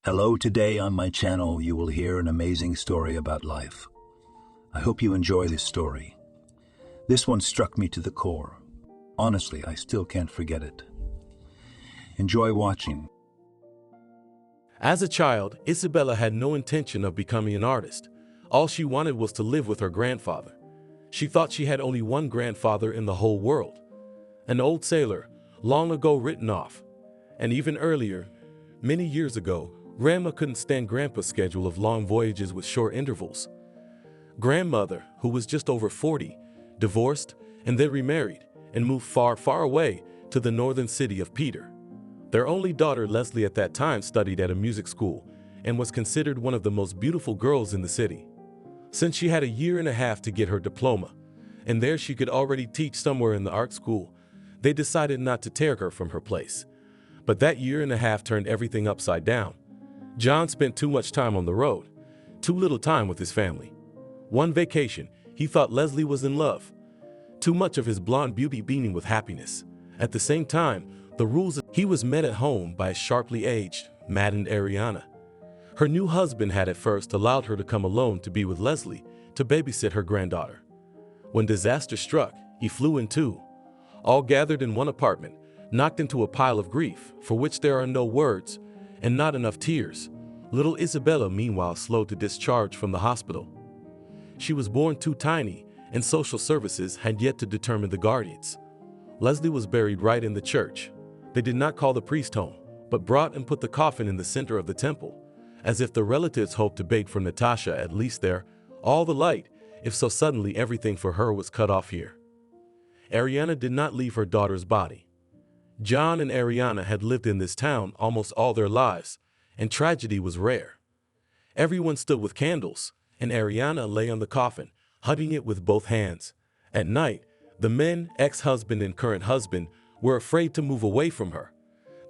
Hello, today on my channel you will hear an amazing story about life. I hope you enjoy this story. This one struck me to the core. Honestly, I still can't forget it. Enjoy watching. As a child, Isabella had no intention of becoming an artist. All she wanted was to live with her grandfather. She thought she had only one grandfather in the whole world. An old sailor, long ago written off. And even earlier, many years ago, Grandma couldn't stand Grandpa's schedule of long voyages with short intervals. Grandmother, who was just over 40, divorced and then remarried and moved far, far away to the northern city of Peter. Their only daughter, Leslie, at that time studied at a music school and was considered one of the most beautiful girls in the city. Since she had a year and a half to get her diploma, and there she could already teach somewhere in the art school, they decided not to tear her from her place. But that year and a half turned everything upside down. John spent too much time on the road, too little time with his family. One vacation, he thought Leslie was in love. Too much of his blonde beauty beaming with happiness. At the same time, the rules he was met at home by a sharply aged, maddened Ariana. Her new husband had at first allowed her to come alone to be with Leslie to babysit her granddaughter. When disaster struck, he flew in too. All gathered in one apartment, knocked into a pile of grief for which there are no words and not enough tears. Little Isabella, meanwhile, slowed to discharge from the hospital. She was born too tiny, and social services had yet to determine the guardians. Leslie was buried right in the church. They did not call the priest home, but brought and put the coffin in the center of the temple, as if the relatives hoped to beg for Natasha at least there, all the light, if so suddenly everything for her was cut off here. Ariana did not leave her daughter's body. John and Ariana had lived in this town almost all their lives, and tragedy was rare. Everyone stood with candles, and Ariana lay on the coffin, hugging it with both hands. At night, the men, ex-husband and current husband, were afraid to move away from her.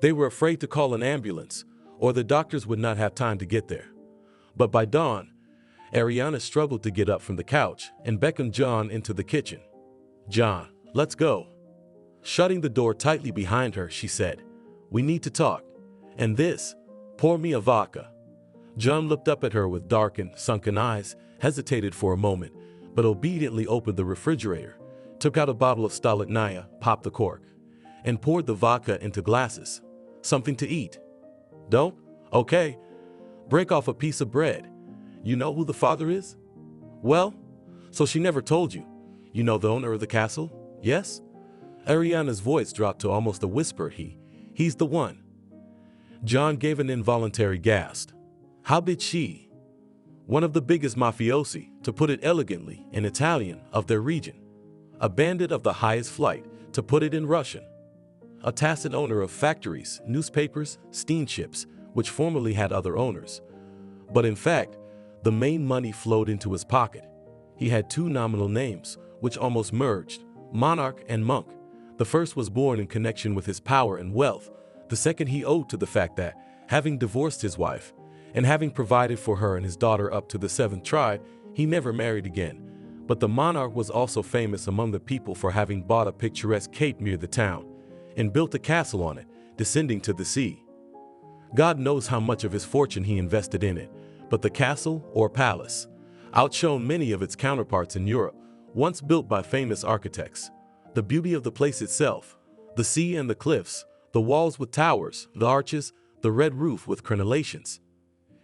They were afraid to call an ambulance, or the doctors would not have time to get there. But by dawn, Ariana struggled to get up from the couch and beckoned John into the kitchen. "John, let's go." Shutting the door tightly behind her, she said, "We need to talk. And this, pour me a vodka." John looked up at her with darkened, sunken eyes, hesitated for a moment, but obediently opened the refrigerator, took out a bottle of Stolichnaya, popped the cork, and poured the vodka into glasses. "Something to eat?" "Don't? Okay. Break off a piece of bread. You know who the father is?" "Well, so she never told you. You know the owner of the castle? Yes?" Ariana's voice dropped to almost a whisper. He's the one." John gave an involuntary gasp. "How did she?" "One of the biggest mafiosi, to put it elegantly in Italian, of their region. A bandit of the highest flight, to put it in Russian. A tacit owner of factories, newspapers, steamships, which formerly had other owners. But in fact, the main money flowed into his pocket. He had two nominal names, which almost merged, Monarch and Monk. The first was born in connection with his power and wealth. The second he owed to the fact that, having divorced his wife, and having provided for her and his daughter up to the 7th tribe, he never married again. But the monarch was also famous among the people for having bought a picturesque cape near the town, and built a castle on it, descending to the sea. God knows how much of his fortune he invested in it, but the castle, or palace, outshone many of its counterparts in Europe, once built by famous architects. The beauty of the place itself, the sea and the cliffs, the walls with towers, the arches, the red roof with crenellations.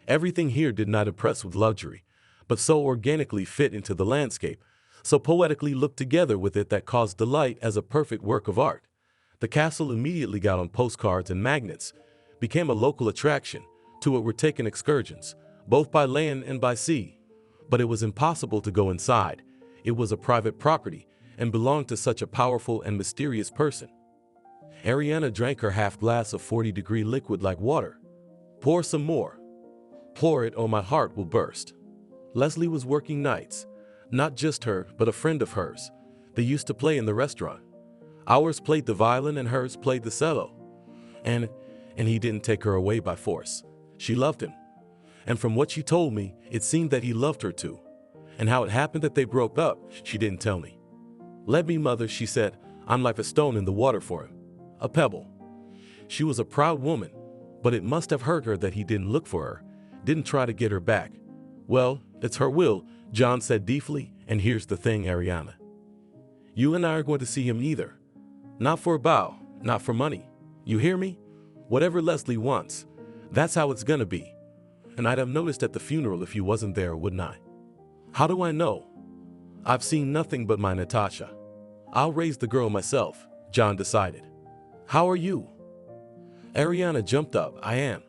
Everything here did not impress with luxury, but so organically fit into the landscape, so poetically looked together with it that caused delight as a perfect work of art. The castle immediately got on postcards and magnets, became a local attraction. To it were taken excursions, both by land and by sea. But it was impossible to go inside. It was a private property, and belonged to such a powerful and mysterious person. Ariana drank her half glass of 40-degree liquid like water. "Pour some more. Pour it or my heart will burst." Leslie was working nights. Not just her, but a friend of hers. They used to play in the restaurant. Ours played the violin and hers played the cello. And he didn't take her away by force. She loved him. And from what she told me, it seemed that he loved her too. And how it happened that they broke up, she didn't tell me. "Let me, mother," she said. "I'm like a stone in the water for him. A pebble." She was a proud woman, but it must have hurt her that he didn't look for her, didn't try to get her back. Well, it's her will, John said deeply, and here's the thing, Ariana. You and I are going to see him either. Not for a bow, not for money. You hear me? Whatever Leslie wants, that's how it's gonna be. And I'd have noticed at the funeral if you wasn't there, wouldn't I? How do I know? I've seen nothing but my Natasha. I'll raise the girl myself, John decided. How are you? Ariana jumped up. I am.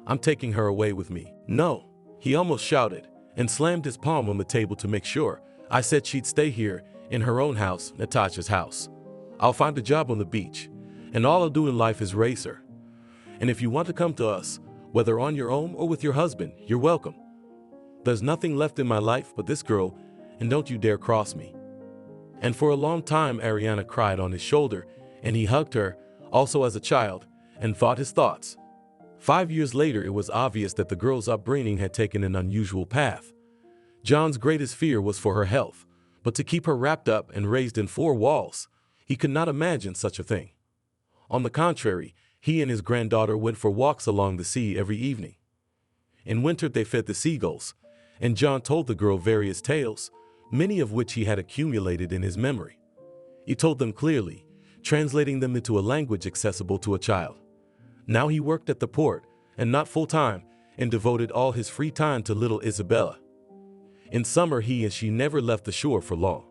I'm taking her away with me. No, he almost shouted and slammed his palm on the table to make sure. I said she'd stay here in her own house, Natasha's house. I'll find a job on the beach, and all I'll do in life is raise her. And if you want to come to us, whether on your own or with your husband, you're welcome. There's nothing left in my life but this girl, and don't you dare cross me. And for a long time, Ariana cried on his shoulder, and he hugged her, also as a child, and thought his thoughts. 5 years later, it was obvious that the girl's upbringing had taken an unusual path. John's greatest fear was for her health, but to keep her wrapped up and raised in four walls, he could not imagine such a thing. On the contrary, he and his granddaughter went for walks along the sea every evening. In winter, they fed the seagulls, and John told the girl various tales, many of which he had accumulated in his memory. He told them clearly, translating them into a language accessible to a child. Now he worked at the port, and not full-time, and devoted all his free time to little Isabella. In summer, he and she never left the shore for long.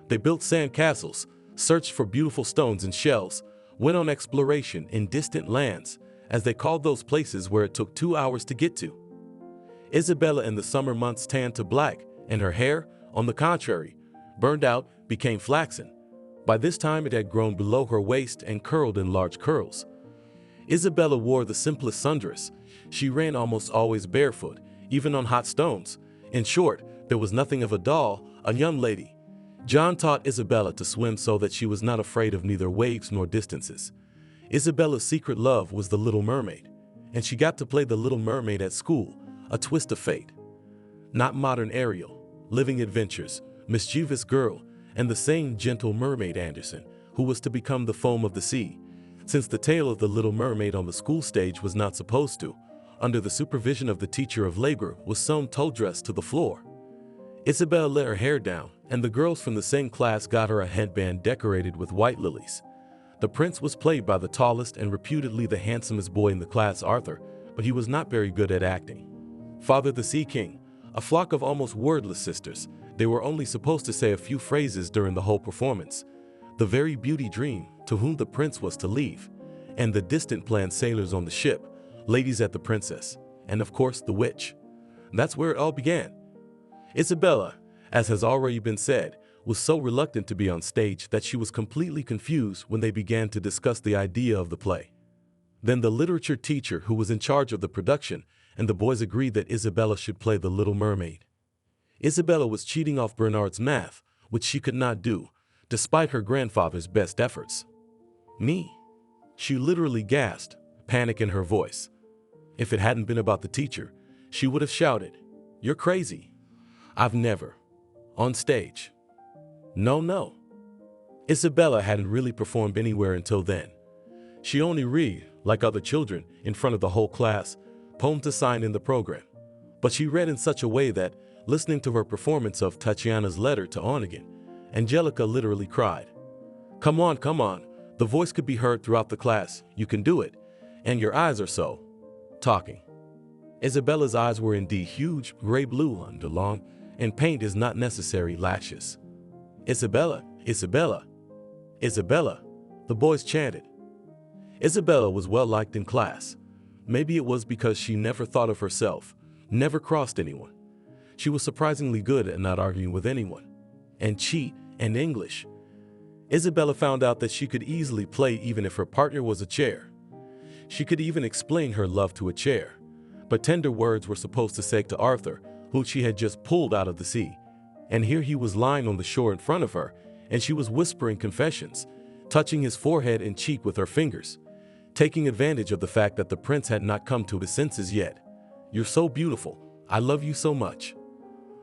They built sand castles, searched for beautiful stones and shells, went on exploration in distant lands, as they called those places where it took 2 hours to get to. Isabella in the summer months tanned to black, and her hair, on the contrary, burned out, became flaxen. By this time it had grown below her waist and curled in large curls. Isabella wore the simplest sundress. She ran almost always barefoot, even on hot stones. In short, there was nothing of a doll, a young lady. John taught Isabella to swim so that she was not afraid of neither waves nor distances. Isabella's secret love was the Little Mermaid, and she got to play the Little Mermaid at school, a twist of fate. Not modern Ariel, living adventures, mischievous girl, and the same gentle mermaid Anderson, who was to become the foam of the sea, since the tale of the Little Mermaid on the school stage was not supposed to, under the supervision of the teacher of labor, was sewn toe dress to the floor. Isabella let her hair down, and the girls from the same class got her a headband decorated with white lilies. The prince was played by the tallest and reputedly the handsomest boy in the class, Arthur, but he was not very good at acting. Father the Sea King, a flock of almost wordless sisters, they were only supposed to say a few phrases during the whole performance. The very beauty dream, to whom the prince was to leave, and the distant planned sailors on the ship, ladies at the princess, and of course the witch. That's where it all began. Isabella, as has already been said, was so reluctant to be on stage that she was completely confused when they began to discuss the idea of the play. Then the literature teacher who was in charge of the production and the boys agreed that Isabella should play the Little Mermaid. Isabella was cheating off Bernard's math, which she could not do, despite her grandfather's best efforts. Me? She literally gasped, panic in her voice. If it hadn't been about the teacher, she would have shouted, "You're crazy. I've never. On stage. No. Isabella hadn't really performed anywhere until then. She only read, like other children, in front of the whole class, poems assigned in the program. But she read in such a way that, listening to her performance of Tatiana's letter to Onegin, Angelica literally cried. Come on, the voice could be heard throughout the class, you can do it, and your eyes are so. Talking. Isabella's eyes were indeed huge, gray blue under long, and paint is not necessary lashes. Isabella, the boys chanted. Isabella was well liked in class. Maybe it was because she never thought of herself, never crossed anyone. She was surprisingly good at not arguing with anyone, and cheat and English. Isabella found out that she could easily play even if her partner was a chair. She could even explain her love to a chair, but tender words were supposed to say to Arthur, who she had just pulled out of the sea. And here he was lying on the shore in front of her, and she was whispering confessions, touching his forehead and cheek with her fingers, taking advantage of the fact that the prince had not come to his senses yet. You're so beautiful. I love you so much.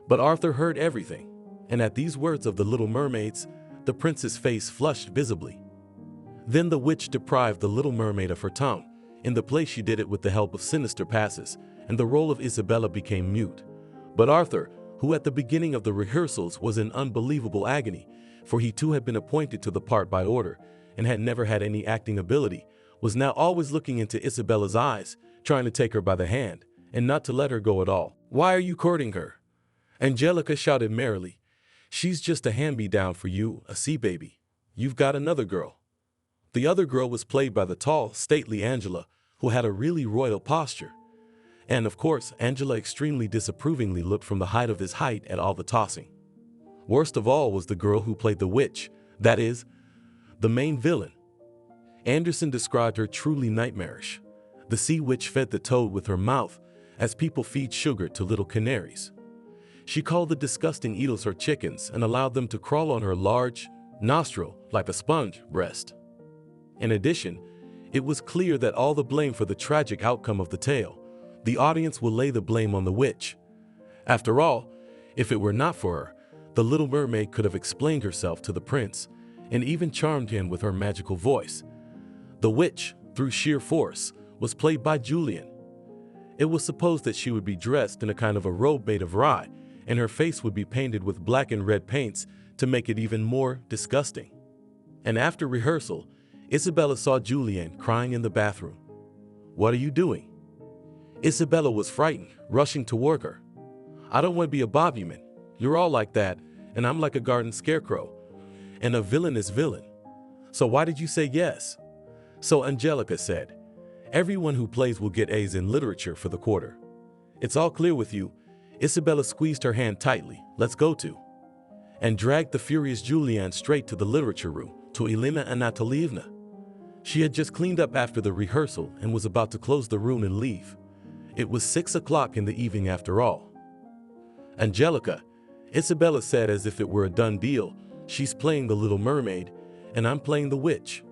But Arthur heard everything, and at these words of the little mermaids, the prince's face flushed visibly. Then the witch deprived the little mermaid of her tongue, In the play she did it with the help of sinister passes, and the role of Isabella became mute. But Arthur, who at the beginning of the rehearsals was in unbelievable agony, for he too had been appointed to the part by order, and had never had any acting ability, was now always looking into Isabella's eyes, trying to take her by the hand, and not to let her go at all. "Why are you courting her?" Angelica shouted merrily. "She's just a hand-me-down for you, a sea baby. You've got another girl." The other girl was played by the tall, stately Angela, who had a really royal posture. And of course, Angela extremely disapprovingly looked from the height of his height at all the tossing. Worst of all was the girl who played the witch, that is, the main villain. Anderson described her truly nightmarish. The sea witch fed the toad with her mouth, as people feed sugar to little canaries. She called the disgusting eels her chickens and allowed them to crawl on her large nostril like a sponge breast. In addition, it was clear that all the blame for the tragic outcome of the tale, the audience will lay the blame on the witch. After all, if it were not for her, the little mermaid could have explained herself to the prince and even charmed him with her magical voice. The witch, through sheer force, was played by Julian. It was supposed that she would be dressed in a kind of a robe made of rye, and her face would be painted with black and red paints to make it even more disgusting. And after rehearsal, Isabella saw Julian crying in the bathroom. "What are you doing?" Isabella was frightened, rushing toward her. "I don't want to be a bobbyman. You're all like that, and I'm like a garden scarecrow. And a villain is villain. So why did you say yes?" So Angelica said, "Everyone who plays will get A's in literature for the quarter. It's all clear with you." Isabella squeezed her hand tightly. "Let's go to," and dragged the furious Julian straight to the literature room, to Elena Anatolievna. She had just cleaned up after the rehearsal and was about to close the room and leave. It was 6 o'clock in the evening after all. "Angelica," Isabella said as if it were a done deal, "she's playing the Little Mermaid, and I'm playing the witch."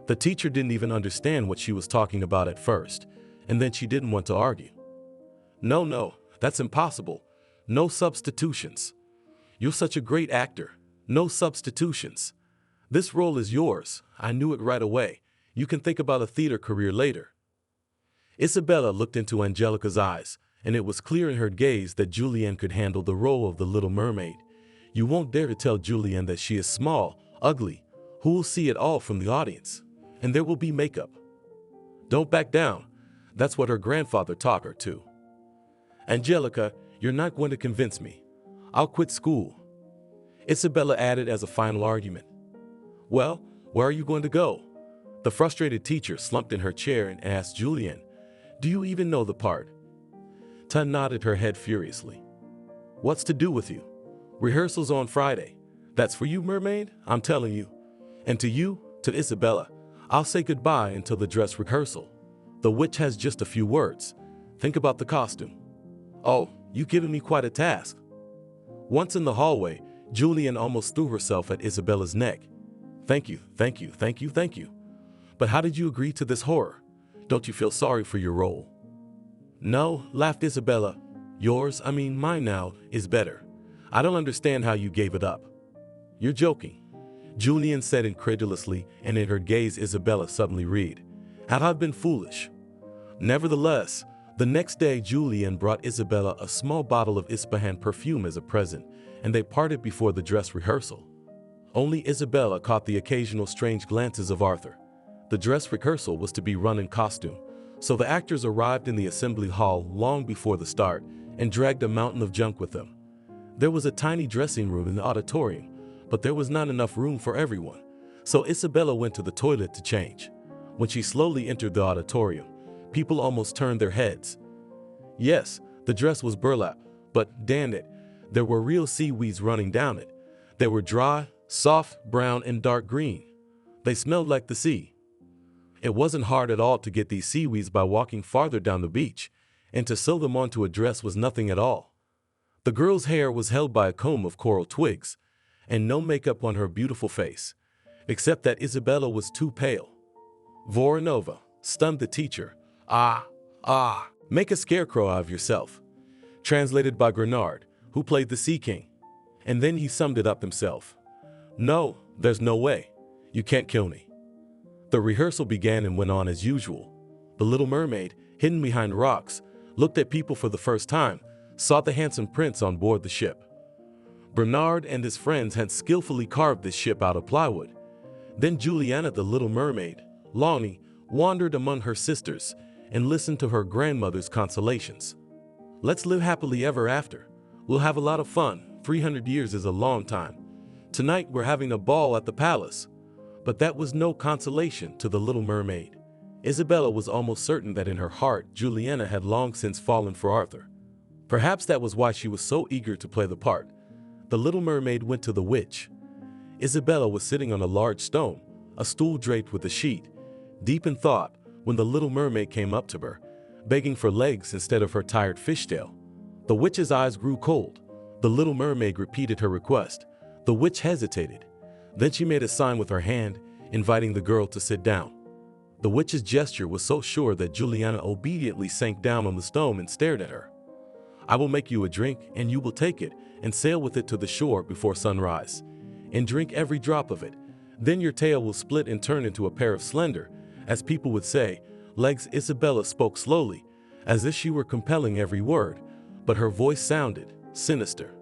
The teacher didn't even understand what she was talking about at first, and then she didn't want to argue. No, that's impossible. No substitutions. You're such a great actor. No substitutions. This role is yours. I knew it right away. You can think about a theater career later." Isabella looked into Angelica's eyes, and it was clear in her gaze that Julian could handle the role of the Little Mermaid. You won't dare to tell Julian that she is small, ugly, who will see it all from the audience. And there will be makeup. Don't back down. That's what her grandfather taught her to. "Angelica, you're not going to convince me. I'll quit school," Isabella added as a final argument. "Well, where are you going to go?" The frustrated teacher slumped in her chair and asked Julian, "Do you even know the part?" Tun nodded her head furiously. "What's to do with you? Rehearsal's on Friday. That's for you, mermaid, I'm telling you. And to you, to Isabella, I'll say goodbye until the dress rehearsal. The witch has just a few words. Think about the costume." "Oh, you've given me quite a task." Once in the hallway, Julian almost threw herself at Isabella's neck. Thank you. But how did you agree to this horror? Don't you feel sorry for your role?" "No," laughed Isabella. Mine now, is better. I don't understand how you gave it up." "You're joking," Julian said incredulously, and in her gaze Isabella suddenly read, "Had I been foolish?" Nevertheless, the next day Julian brought Isabella a small bottle of Ispahan perfume as a present, and they parted before the dress rehearsal. Only Isabella caught the occasional strange glances of Arthur. The dress rehearsal was to be run in costume, so the actors arrived in the assembly hall long before the start and dragged a mountain of junk with them. There was a tiny dressing room in the auditorium, but there was not enough room for everyone, so Isabella went to the toilet to change. When she slowly entered the auditorium, people almost turned their heads. Yes, the dress was burlap, but damn it, there were real seaweeds running down it. They were dry, soft, brown, and dark green. They smelled like the sea. It wasn't hard at all to get these seaweeds by walking farther down the beach, and to sew them onto a dress was nothing at all. The girl's hair was held by a comb of coral twigs, and no makeup on her beautiful face, except that Isabella was too pale. Voronova stunned the teacher. Make a scarecrow out of yourself," translated by Grenard, who played the Sea King. And then he summed it up himself. "No, there's no way. You can't kill me." The rehearsal began and went on as usual. The Little Mermaid, hidden behind rocks, looked at people for the first time, saw the handsome prince on board the ship. Bernard and his friends had skillfully carved this ship out of plywood. Then Juliana, the Little Mermaid, longing, wandered among her sisters and listened to her grandmother's consolations. Let's live happily ever after. We'll have a lot of fun. 300 years is a long time. Tonight we're having a ball at the palace. But that was no consolation to the Little Mermaid. Isabella was almost certain that in her heart, Juliana had long since fallen for Arthur. Perhaps that was why she was so eager to play the part. The Little Mermaid went to the witch. Isabella was sitting on a large stone, a stool draped with a sheet, deep in thought when the Little Mermaid came up to her, begging for legs instead of her tired fishtail. The witch's eyes grew cold. The Little Mermaid repeated her request. The witch hesitated. Then she made a sign with her hand, inviting the girl to sit down. The witch's gesture was so sure that Juliana obediently sank down on the stone and stared at her. I will make you a drink, and you will take it and sail with it to the shore before sunrise, and drink every drop of it. Then your tail will split and turn into a pair of slender, as people would say, legs. Isabella spoke slowly, as if she were compelling every word, but her voice sounded sinister.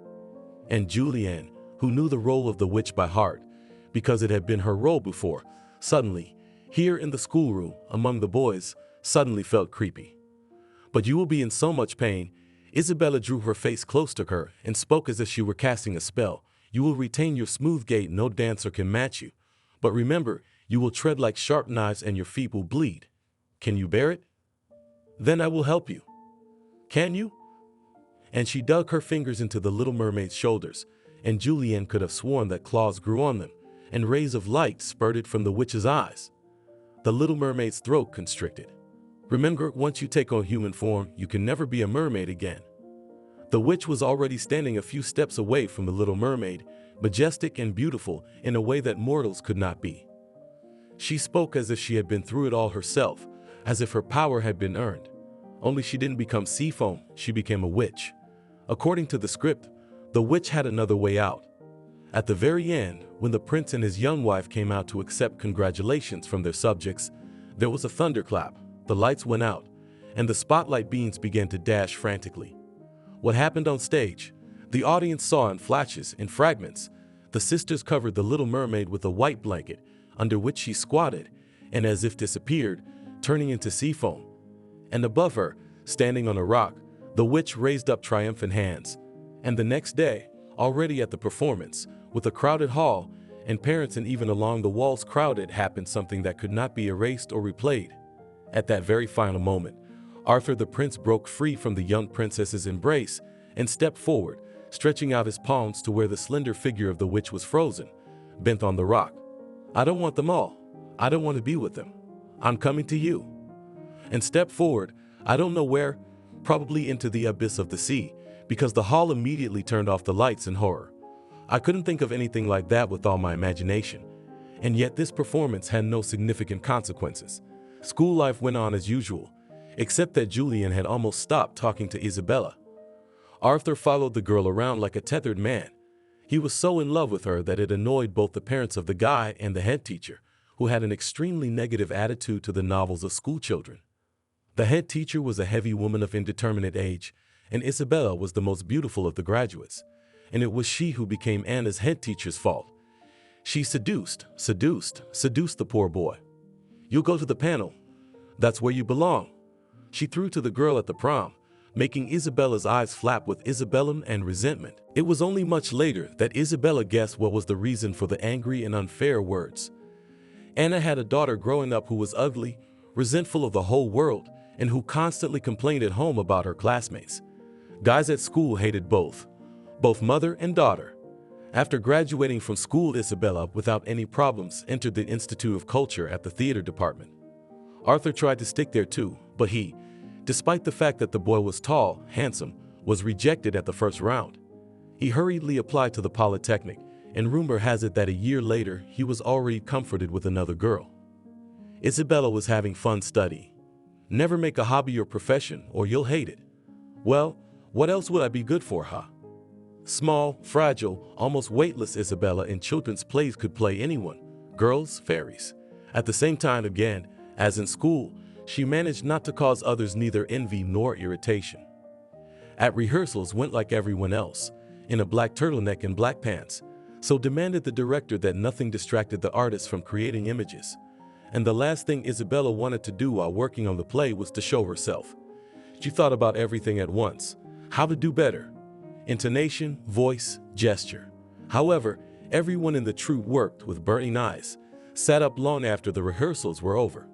And Julianne, who knew the role of the witch by heart, because it had been her role before, suddenly, here in the schoolroom, among the boys, suddenly felt creepy. But you will be in so much pain. Isabella drew her face close to her and spoke as if she were casting a spell. You will retain your smooth gait, no dancer can match you. But remember, you will tread like sharp knives and your feet will bleed. Can you bear it? Then I will help you. Can you? And she dug her fingers into the Little Mermaid's shoulders, and Julianne could have sworn that claws grew on them, and rays of light spurted from the witch's eyes. The Little Mermaid's throat constricted. Remember, once you take on human form, you can never be a mermaid again. The witch was already standing a few steps away from the Little Mermaid, majestic and beautiful in a way that mortals could not be. She spoke as if she had been through it all herself, as if her power had been earned. Only she didn't become sea foam, she became a witch. According to the script, the witch had another way out. At the very end, when the prince and his young wife came out to accept congratulations from their subjects, there was a thunderclap, the lights went out, and the spotlight beams began to dash frantically. What happened on stage? The audience saw in flashes, in fragments. The sisters covered the Little Mermaid with a white blanket, under which she squatted, and as if disappeared, turning into sea foam. And above her, standing on a rock, the witch raised up triumphant hands. And the next day, already at the performance, with a crowded hall, and parents and even along the walls crowded, happened something that could not be erased or replayed. At that very final moment, Arthur the prince broke free from the young princess's embrace and stepped forward, stretching out his palms to where the slender figure of the witch was frozen, bent on the rock. I don't want them all. I don't want to be with them. I'm coming to you. And stepped forward, I don't know where, probably into the abyss of the sea, because the hall immediately turned off the lights in horror. I couldn't think of anything like that with all my imagination. And yet this performance had no significant consequences. School life went on as usual, except that Julian had almost stopped talking to Isabella. Arthur followed the girl around like a tethered man. He was so in love with her that it annoyed both the parents of the guy and the head teacher, who had an extremely negative attitude to the novels of schoolchildren. The head teacher was a heavy woman of indeterminate age, and Isabella was the most beautiful of the graduates, and it was she who became Anna's head teacher's fault. She seduced the poor boy. You'll go to the panel. That's where you belong. She threw to the girl at the prom, making Isabella's eyes flap with Isabellan and resentment. It was only much later that Isabella guessed what was the reason for the angry and unfair words. Anna had a daughter growing up who was ugly, resentful of the whole world, and who constantly complained at home about her classmates. Guys at school hated both mother and daughter. After graduating from school, Isabella, without any problems, entered the Institute of Culture at the theater department. Arthur tried to stick there too, but he, despite the fact that the boy was tall, handsome, was rejected at the first round. He hurriedly applied to the Polytechnic, and rumor has it that a year later he was already comforted with another girl. Isabella was having fun studying. Never make a hobby your profession or you'll hate it. Well, what else would I be good for, huh? Small, fragile, almost weightless Isabella in children's plays could play anyone, girls, fairies. At the same time, again, as in school, she managed not to cause others neither envy nor irritation. At rehearsals went like everyone else, in a black turtleneck and black pants, so demanded the director that nothing distracted the artist from creating images. And the last thing Isabella wanted to do while working on the play was to show herself. She thought about everything at once, how to do better. Intonation, voice, gesture. However, everyone in the troupe worked with burning eyes, sat up long after the rehearsals were over,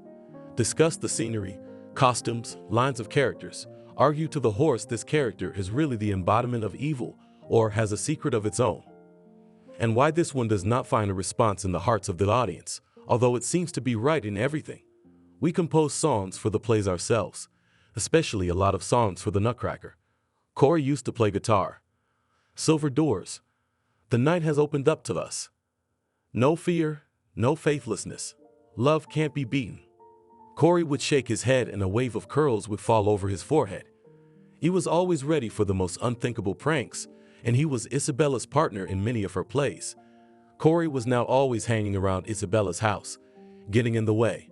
discussed the scenery, costumes, lines of characters, argued to the horse this character is really the embodiment of evil or has a secret of its own, and why this one does not find a response in the hearts of the audience, although it seems to be right in everything. We compose songs for the plays ourselves, especially a lot of songs for the Nutcracker. Corey used to play guitar. Silver doors. The night has opened up to us. No fear, no faithlessness. Love can't be beaten. Corey would shake his head and a wave of curls would fall over his forehead. He was always ready for the most unthinkable pranks, and he was Isabella's partner in many of her plays. Corey was now always hanging around Isabella's house, getting in the way.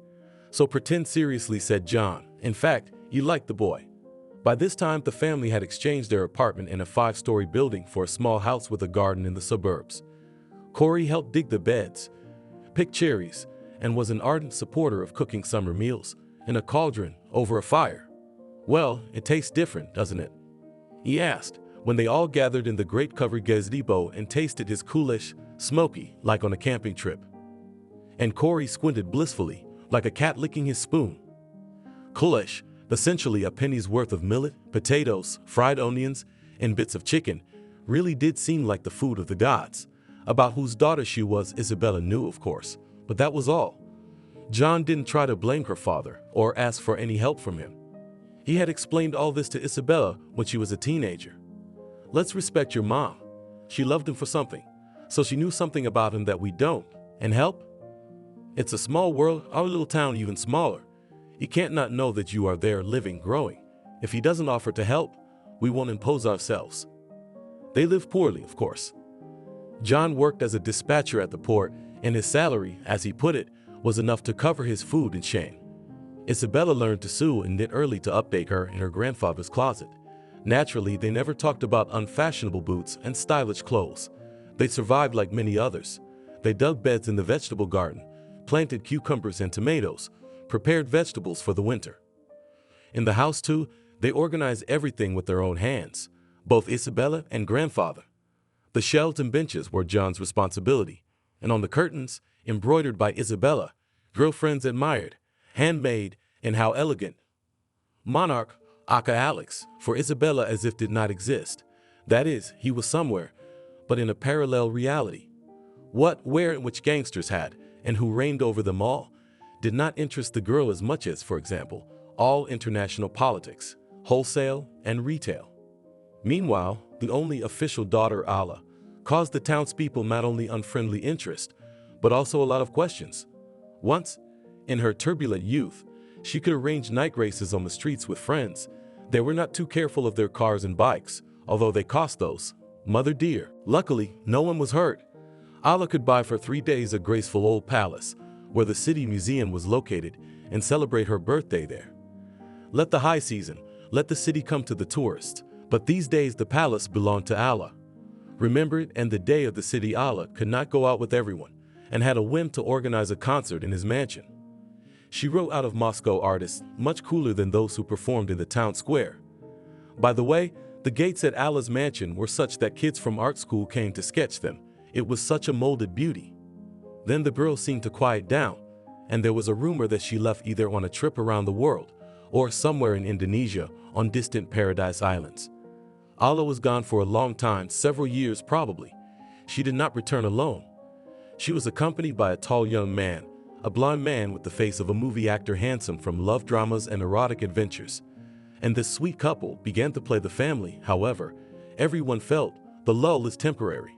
So pretend seriously, said John. In fact, you liked the boy. By this time, the family had exchanged their apartment in a 5-story building for a small house with a garden in the suburbs. Corey helped dig the beds, pick cherries, and was an ardent supporter of cooking summer meals in a cauldron over a fire. Well, it tastes different, doesn't it? He asked, when they all gathered in the great covered gazebo and tasted his coolish, smoky, like on a camping trip. And Corey squinted blissfully, like a cat licking his spoon. Coolish, essentially a penny's worth of millet, potatoes, fried onions, and bits of chicken, really did seem like the food of the gods. About whose daughter she was, Isabella knew, of course, but that was all. John didn't try to blame her father or ask for any help from him. He had explained all this to Isabella when she was a teenager. Let's respect your mom. She loved him for something, so she knew something about him that we don't. And help? It's a small world, our little town even smaller. He can't not know that you are there living, growing. If he doesn't offer to help, we won't impose ourselves. They live poorly, of course. John worked as a dispatcher at the port, and his salary, as he put it, was enough to cover his food and shame. Isabella learned to sew and knit early to update her in her grandfather's closet. Naturally, they never talked about unfashionable boots and stylish clothes. They survived like many others. They dug beds in the vegetable garden, planted cucumbers and tomatoes, prepared vegetables for the winter. In the house, too, they organized everything with their own hands, both Isabella and grandfather. The shelves and benches were John's responsibility, and on the curtains, embroidered by Isabella, girlfriends admired, handmade, and how elegant. Monarch, aka Alex, for Isabella as if did not exist. That is, he was somewhere, but in a parallel reality. What, where, and which gangsters had, and who reigned over them all, did not interest the girl as much as, for example, all international politics, wholesale, and retail. Meanwhile, the only official daughter, Ala, caused the townspeople not only unfriendly interest, but also a lot of questions. Once, in her turbulent youth, she could arrange night races on the streets with friends. They were not too careful of their cars and bikes, although they cost those. Mother dear. Luckily, no one was hurt. Ala could buy for 3 days a graceful old palace, where the city museum was located, and celebrate her birthday there. Let the high season, let the city come to the tourists, but these days the palace belonged to Ala. Remembered, and the day of the city, Ala could not go out with everyone, and had a whim to organize a concert in his mansion. She wrote out of Moscow artists much cooler than those who performed in the town square. By the way, the gates at Ala's mansion were such that kids from art school came to sketch them. It was such a molded beauty. Then the girl seemed to quiet down, and there was a rumor that she left either on a trip around the world or somewhere in Indonesia on distant paradise islands. Ala was gone for a long time, several years probably. She did not return alone. She was accompanied by a tall young man, a blond man with the face of a movie actor, handsome from love dramas and erotic adventures. And this sweet couple began to play the family. However, everyone felt the lull is temporary.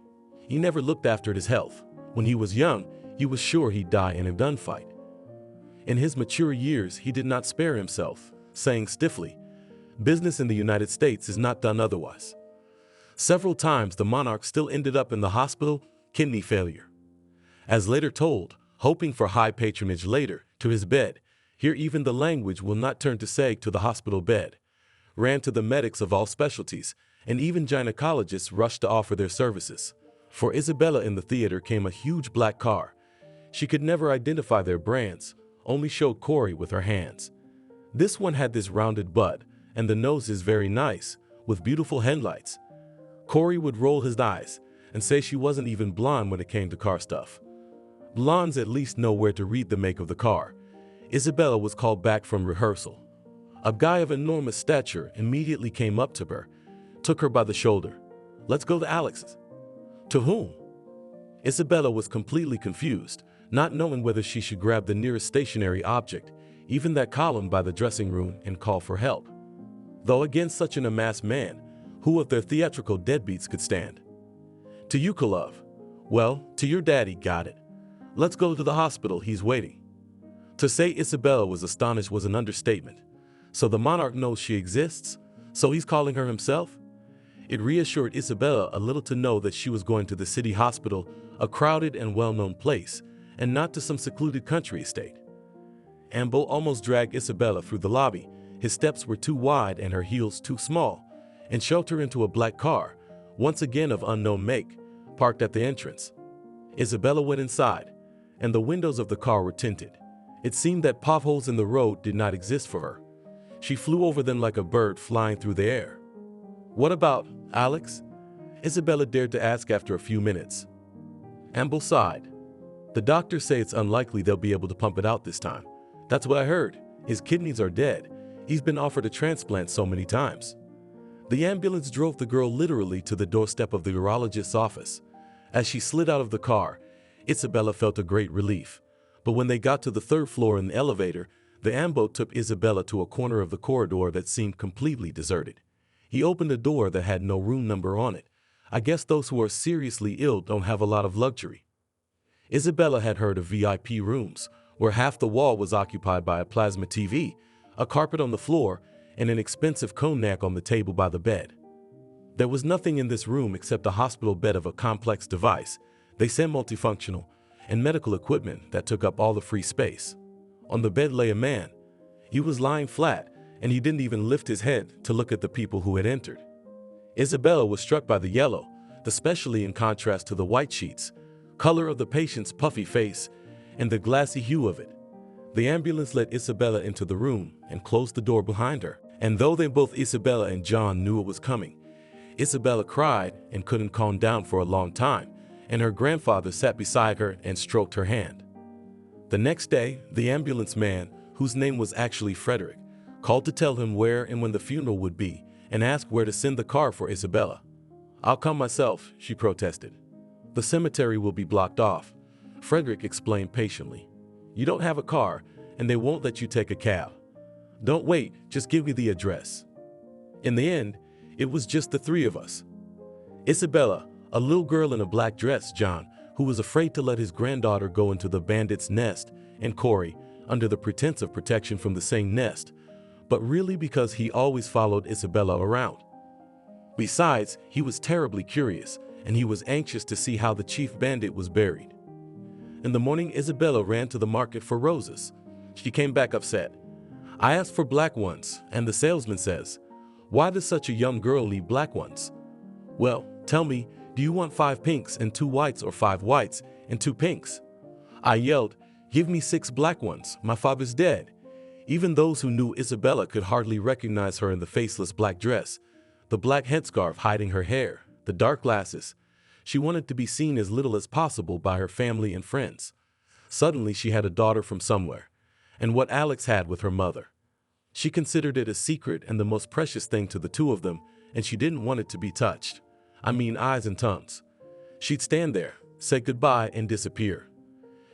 He never looked after his health. When he was young, he was sure he'd die in a gunfight. In his mature years, he did not spare himself, saying stiffly, "Business in the United States is not done otherwise." Several times the monarch still ended up in the hospital, kidney failure. As later told, hoping for high patronage later, to his bed, Here even the language will not turn to say to the hospital bed. Ran to the medics of all specialties, and even gynecologists rushed to offer their services. For Isabella in the theater came a huge black car. She could never identify their brands, only showed Corey with her hands. This one had this rounded butt, and the nose is very nice, with beautiful headlights. Corey would roll his eyes and say she wasn't even blonde when it came to car stuff. Blondes at least know where to read the make of the car. Isabella was called back from rehearsal. A guy of enormous stature immediately came up to her, took her by the shoulder. "Let's go to Alex's." To whom? Isabella was completely confused, not knowing whether she should grab the nearest stationary object, even that column by the dressing room, and call for help. Though against such an amassed man, who of their theatrical deadbeats could stand? "To you, Kulov." "Well, to your daddy, got it. Let's go to the hospital, he's waiting." To say Isabella was astonished was an understatement. So the monarch knows she exists, so he's calling her himself? It reassured Isabella a little to know that she was going to the city hospital, a crowded and well-known place, and not to some secluded country estate. Ambo almost dragged Isabella through the lobby. His steps were too wide and her heels too small, and shoved her into a black car, once again of unknown make, parked at the entrance. Isabella went inside, and the windows of the car were tinted. It seemed that potholes in the road did not exist for her. She flew over them like a bird flying through the air. "What about Alex?" Isabella dared to ask after a few minutes. Ambo sighed. "The doctors say it's unlikely they'll be able to pump it out this time. That's what I heard. His kidneys are dead. He's been offered a transplant so many times." The ambulance drove the girl literally to the doorstep of the urologist's office. As she slid out of the car, Isabella felt a great relief. But when they got to the third floor in the elevator, the ambo took Isabella to a corner of the corridor that seemed completely deserted. He opened a door that had no room number on it. I guess those who are seriously ill don't have a lot of luxury. Isabella had heard of VIP rooms, where half the wall was occupied by a plasma TV, a carpet on the floor, and an expensive cognac on the table by the bed. There was nothing in this room except a hospital bed of a complex device, they said multifunctional, and medical equipment that took up all the free space. On the bed lay a man. He was lying flat, and he didn't even lift his head to look at the people who had entered. Isabella was struck by the yellow, especially in contrast to the white sheets, color of the patient's puffy face, and the glassy hue of it. The ambulance let Isabella into the room and closed the door behind her. And though they both, Isabella and John, knew it was coming, Isabella cried and couldn't calm down for a long time, and her grandfather sat beside her and stroked her hand. The next day, the ambulance man, whose name was actually Frederick, called to tell him where and when the funeral would be and asked where to send the car for Isabella. "I'll come myself," she protested. "The cemetery will be blocked off," Frederick explained patiently. "You don't have a car, and they won't let you take a cab. Don't wait, just give me the address." In the end, it was just the three of us. Isabella, a little girl in a black dress, John, who was afraid to let his granddaughter go into the bandit's nest, and Corey, under the pretense of protection from the same nest, but really because he always followed Isabella around. Besides, he was terribly curious, and he was anxious to see how the chief bandit was buried. In the morning, Isabella ran to the market for roses. She came back upset. "I asked for black ones, and the salesman says, 'Why does such a young girl need black ones?' Well, tell me, do you want 5 pinks and 2 whites, or 5 whites and 2 pinks?" I yelled, "Give me 6 black ones, my father's dead." Even those who knew Isabella could hardly recognize her in the faceless black dress, the black headscarf hiding her hair, the dark glasses. She wanted to be seen as little as possible by her family and friends. Suddenly she had a daughter from somewhere, and what Alex had with her mother. She considered it a secret and the most precious thing to the two of them, and she didn't want it to be touched. I mean, eyes and tongues. She'd stand there, say goodbye, and disappear.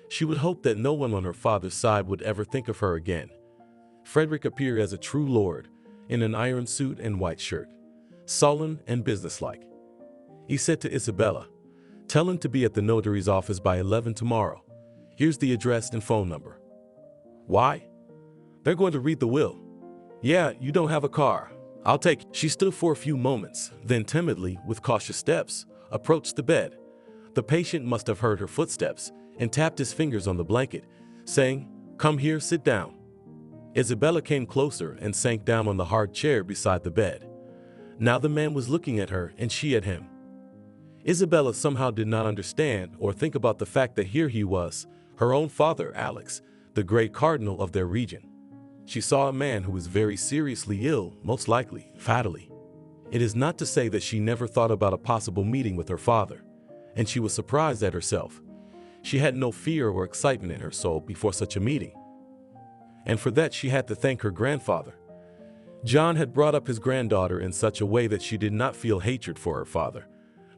She would hope that no one on her father's side would ever think of her again. Frederick appeared as a true lord, in an iron suit and white shirt, sullen and businesslike. He said to Isabella, "Tell him to be at the notary's office by 11 tomorrow. Here's the address and phone number." "Why?" "They're going to read the will." "Yeah, you don't have a car. I'll take it." She stood for a few moments, then timidly, with cautious steps, approached the bed. The patient must have heard her footsteps and tapped his fingers on the blanket, saying, "Come here, sit down." Isabella came closer and sank down on the hard chair beside the bed. Now the man was looking at her and she at him. Isabella somehow did not understand or think about the fact that here he was, her own father, Alex, the great cardinal of their region. She saw a man who was very seriously ill, most likely, fatally. It is not to say that she never thought about a possible meeting with her father, and she was surprised at herself. She had no fear or excitement in her soul before such a meeting. And for that she had to thank her grandfather. John had brought up his granddaughter in such a way that she did not feel hatred for her father,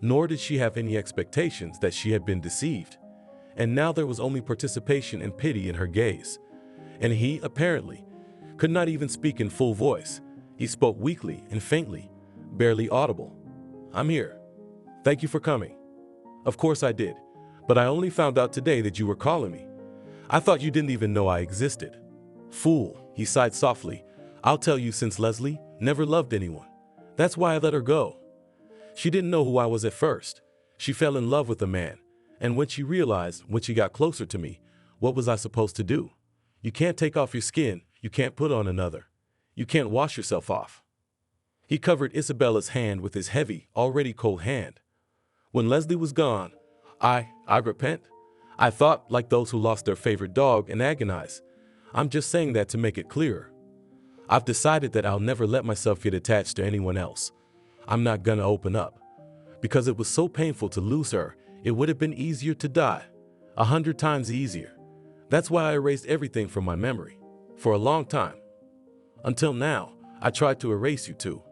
nor did she have any expectations that she had been deceived. And now there was only participation and pity in her gaze. And he, apparently, could not even speak in full voice. He spoke weakly and faintly, barely audible. "I'm here. Thank you for coming." "Of course I did, but I only found out today that you were calling me. I thought you didn't even know I existed." "Fool," he sighed softly. "I'll tell you, since Leslie never loved anyone. That's why I let her go. She didn't know who I was at first. She fell in love with a man, and when she realized, when she got closer to me, what was I supposed to do? You can't take off your skin, you can't put on another. You can't wash yourself off." He covered Isabella's hand with his heavy, already cold hand. "When Leslie was gone, I repent. I thought, like those who lost their favorite dog and agonize. I'm just saying that to make it clearer. I've decided that I'll never let myself get attached to anyone else. I'm not gonna open up. Because it was so painful to lose her, it would have been easier to die. 100 times easier. That's why I erased everything from my memory. For a long time. Until now, I tried to erase you too.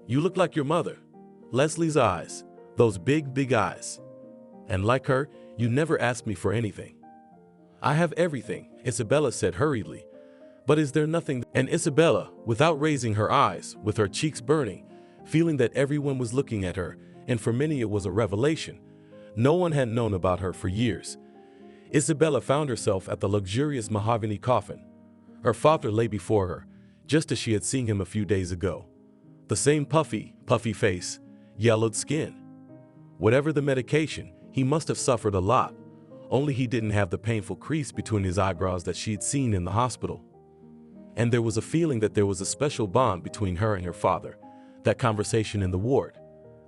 You look like your mother. Leslie's eyes. Those big, big eyes. And like her, you never asked me for anything." "I have everything," Isabella said hurriedly. "But is there nothing?" And Isabella, without raising her eyes, with her cheeks burning, feeling that everyone was looking at her, and for many it was a revelation. No one had known about her for years. Isabella found herself at the luxurious mahogany coffin. Her father lay before her, just as she had seen him a few days ago. The same puffy face, yellowed skin. Whatever the medication, he must have suffered a lot, only he didn't have the painful crease between his eyebrows that she'd seen in the hospital. And there was a feeling that there was a special bond between her and her father, that conversation in the ward,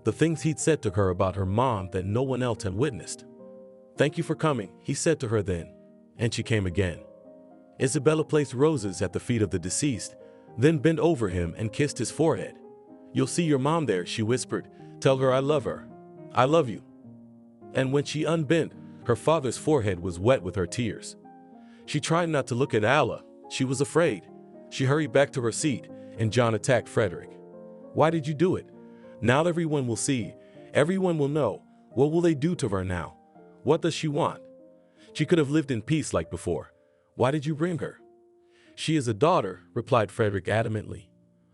the things he'd said to her about her mom that no one else had witnessed. "Thank you for coming," he said to her then, and she came again. Isabella placed roses at the feet of the deceased, then bent over him and kissed his forehead. "You'll see your mom there," she whispered. "Tell her I love her. I love you." And when she unbent, her father's forehead was wet with her tears. She tried not to look at Alla. She was afraid. She hurried back to her seat, and John attacked Frederick. "Why did you do it? Now everyone will see. Everyone will know. What will they do to her now? What does she want? She could have lived in peace like before. Why did you bring her?" "She is a daughter," replied Frederick adamantly.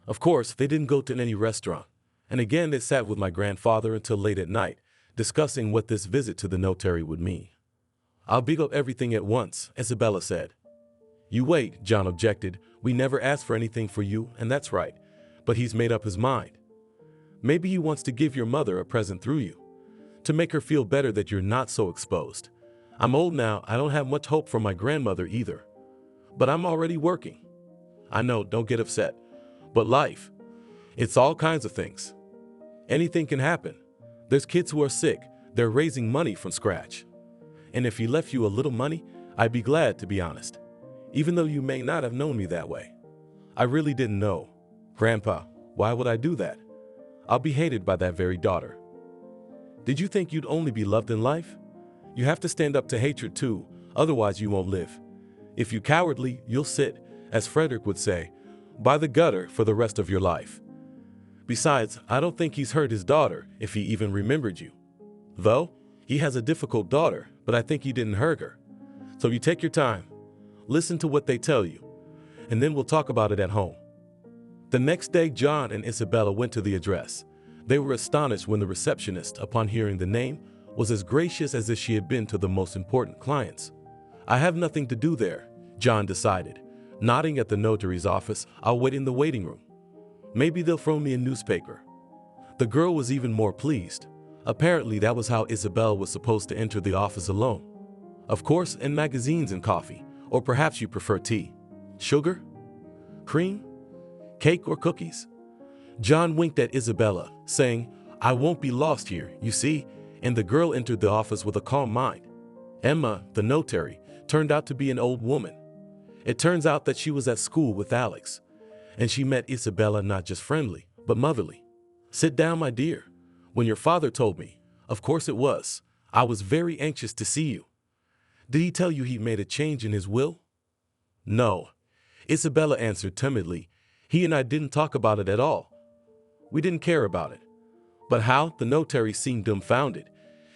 "Of course, they didn't go to any restaurant. And again they sat with my grandfather until late at night, discussing what this visit to the notary would mean." "I'll big up everything at once," Isabella said. "You wait," John objected. "We never asked for anything for you, and that's right. But he's made up his mind. Maybe he wants to give your mother a present through you, to make her feel better that you're not so exposed. I'm old now, I don't have much hope for my grandmother either. But I'm already working. I know, don't get upset. But life, it's all kinds of things. Anything can happen. There's kids who are sick, they're raising money from scratch. And if he left you a little money, I'd be glad, to be honest. Even though you may not have known me that way. I really didn't know. Grandpa, why would I do that? I'll be hated by that very daughter. Did you think you'd only be loved in life? You have to stand up to hatred too, otherwise you won't live. If you're cowardly, you'll sit, as Frederick would say, by the gutter for the rest of your life. Besides, I don't think he's hurt his daughter if he even remembered you. Though, he has a difficult daughter, but I think he didn't hurt her. So you take your time, listen to what they tell you, and then we'll talk about it at home." The next day, John and Isabella went to the address. They were astonished when the receptionist, upon hearing the name, was as gracious as if she had been to the most important clients. "I have nothing to do there," John decided. Nodding at the notary's office, "I'll wait in the waiting room. Maybe they'll throw me a newspaper." The girl was even more pleased. Apparently that was how Isabella was supposed to enter the office alone. Of course, in magazines and coffee, or perhaps you prefer tea. Sugar? Cream? Cake or cookies? John winked at Isabella, saying, I won't be lost here, you see, and the girl entered the office with a calm mind. Emma, the notary, turned out to be an old woman. It turns out that she was at school with Alex, and she met Isabella not just friendly, but motherly. Sit down, my dear. When your father told me, of course it was, I was very anxious to see you. Did he tell you he made a change in his will? No, Isabella answered timidly. He and I didn't talk about it at all. We didn't care about it. But how? The notary seemed dumbfounded.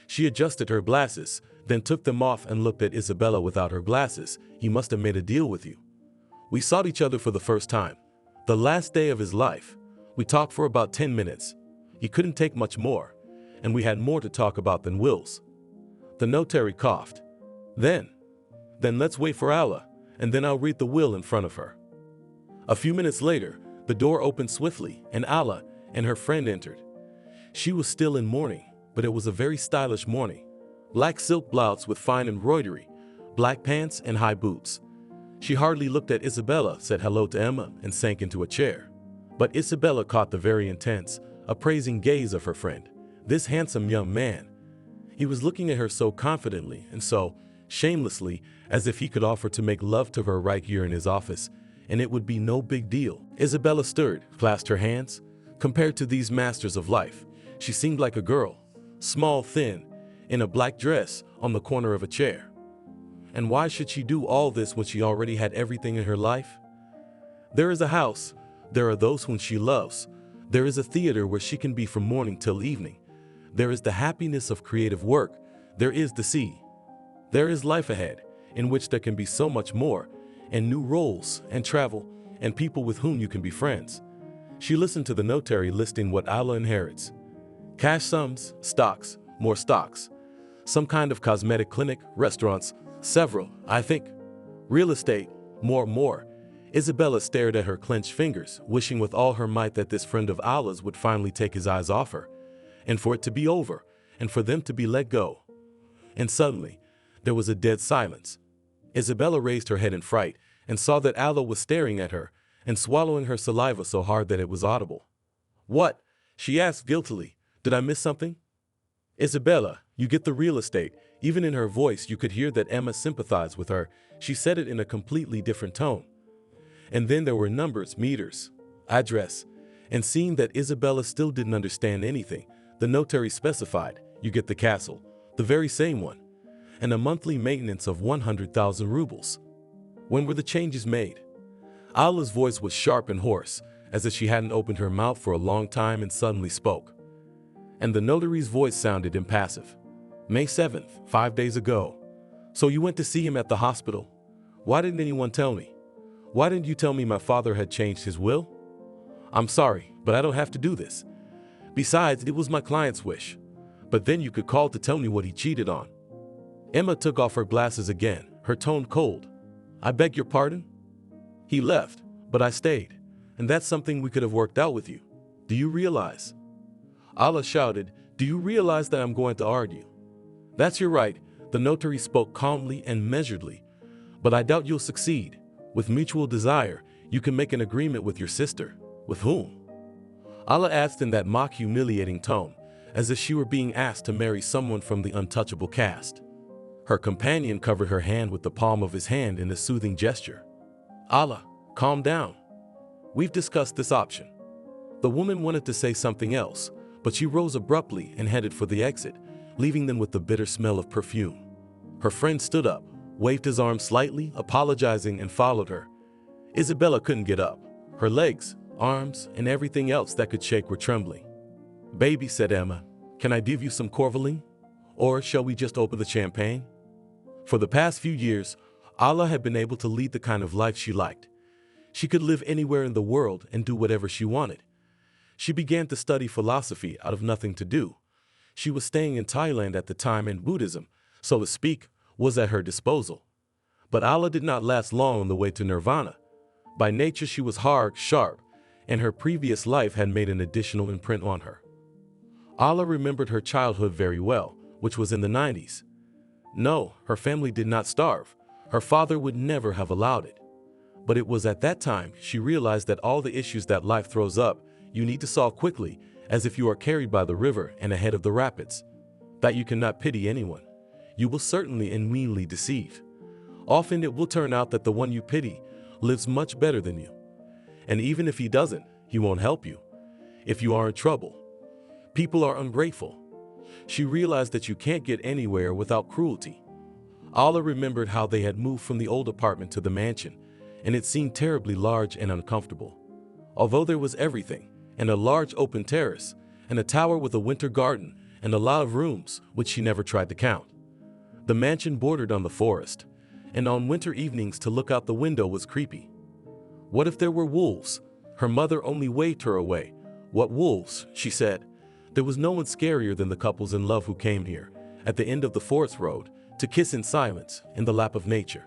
She adjusted her glasses, then took them off and looked at Isabella without her glasses. He must have made a deal with you. We saw each other for the first time. The last day of his life. We talked for about 10 minutes. He couldn't take much more, and we had more to talk about than wills. The notary coughed. Then let's wait for Allah, and then I'll read the will in front of her. A few minutes later, the door opened swiftly, and Allah and her friend entered. She was still in mourning, but it was a very stylish mourning. Black silk blouse with fine embroidery, black pants and high boots. She hardly looked at Isabella, said hello to Emma, and sank into a chair. But Isabella caught the very intense, appraising gaze of her friend. This handsome young man. He was looking at her so confidently and so shamelessly, as if he could offer to make love to her right here in his office, and it would be no big deal. Isabella stirred, clasped her hands. Compared to these masters of life, she seemed like a girl, small, thin, in a black dress on the corner of a chair. And why should she do all this when she already had everything in her life? There is a house, there are those whom she loves, there is a theater where she can be from morning till evening, there is the happiness of creative work, there is the sea. There is life ahead, in which there can be so much more, and new roles, and travel, and people with whom you can be friends. She listened to the notary listing what Allah inherits. Cash sums, stocks, more stocks. Some kind of cosmetic clinic, restaurants, several, I think. Real estate, more. Isabella stared at her clenched fingers, wishing with all her might that this friend of Allah's would finally take his eyes off her, and for it to be over, and for them to be let go. And suddenly, there was a dead silence. Isabella raised her head in fright, and saw that Allah was staring at her, and swallowing her saliva so hard that it was audible. What? She asked guiltily. Did I miss something? Isabella, you get the real estate. Even in her voice, you could hear that Emma sympathized with her. She said it in a completely different tone. And then there were numbers, meters, address. And seeing that Isabella still didn't understand anything, the notary specified, you get the castle, the very same one, and a monthly maintenance of 100,000 rubles. When were the changes made? Allah's voice was sharp and hoarse, as if she hadn't opened her mouth for a long time and suddenly spoke. And the notary's voice sounded impassive. May 7th, 5 days ago. So you went to see him at the hospital? Why didn't anyone tell me? Why didn't you tell me my father had changed his will? I'm sorry, but I don't have to do this. Besides, it was my client's wish. But then you could call to tell me what he cheated on. Emma took off her glasses again, her tone cold. I beg your pardon? He left, but I stayed, and that's something we could have worked out with you. Do you realize? Allah shouted, do you realize that I'm going to argue? That's your right, the notary spoke calmly and measuredly, but I doubt you'll succeed. With mutual desire, you can make an agreement with your sister. With whom? Allah asked in that mock humiliating tone, as if she were being asked to marry someone from the untouchable caste. Her companion covered her hand with the palm of his hand in a soothing gesture. Allah, calm down. We've discussed this option. The woman wanted to say something else, but she rose abruptly and headed for the exit, leaving them with the bitter smell of perfume. Her friend stood up, waved his arm slightly, apologizing, and followed her. Isabella couldn't get up. Her legs, arms, and everything else that could shake were trembling. Baby, said Emma, can I give you some Corvaline? Or shall we just open the champagne? For the past few years, Allah had been able to lead the kind of life she liked. She could live anywhere in the world and do whatever she wanted. She began to study philosophy out of nothing to do. She was staying in Thailand at the time, and Buddhism, so to speak, was at her disposal. But Allah did not last long on the way to nirvana. By nature she was hard, sharp, and her previous life had made an additional imprint on her. Allah remembered her childhood very well, which was in the 90s. No, her family did not starve. Her father would never have allowed it. But it was at that time she realized that all the issues that life throws up, you need to solve quickly, as if you are carried by the river and ahead of the rapids. That you cannot pity anyone. You will certainly and meanly deceive. Often it will turn out that the one you pity lives much better than you. And even if he doesn't, he won't help you. If you are in trouble, people are ungrateful. She realized that you can't get anywhere without cruelty. Alla remembered how they had moved from the old apartment to the mansion, and it seemed terribly large and uncomfortable. Although there was everything, and a large open terrace, and a tower with a winter garden, and a lot of rooms, which she never tried to count. The mansion bordered on the forest, and on winter evenings to look out the window was creepy. What if there were wolves? Her mother only waved her away. What wolves? She said. There was no one scarier than the couples in love who came here, at the end of the forest road, to kiss in silence, in the lap of nature.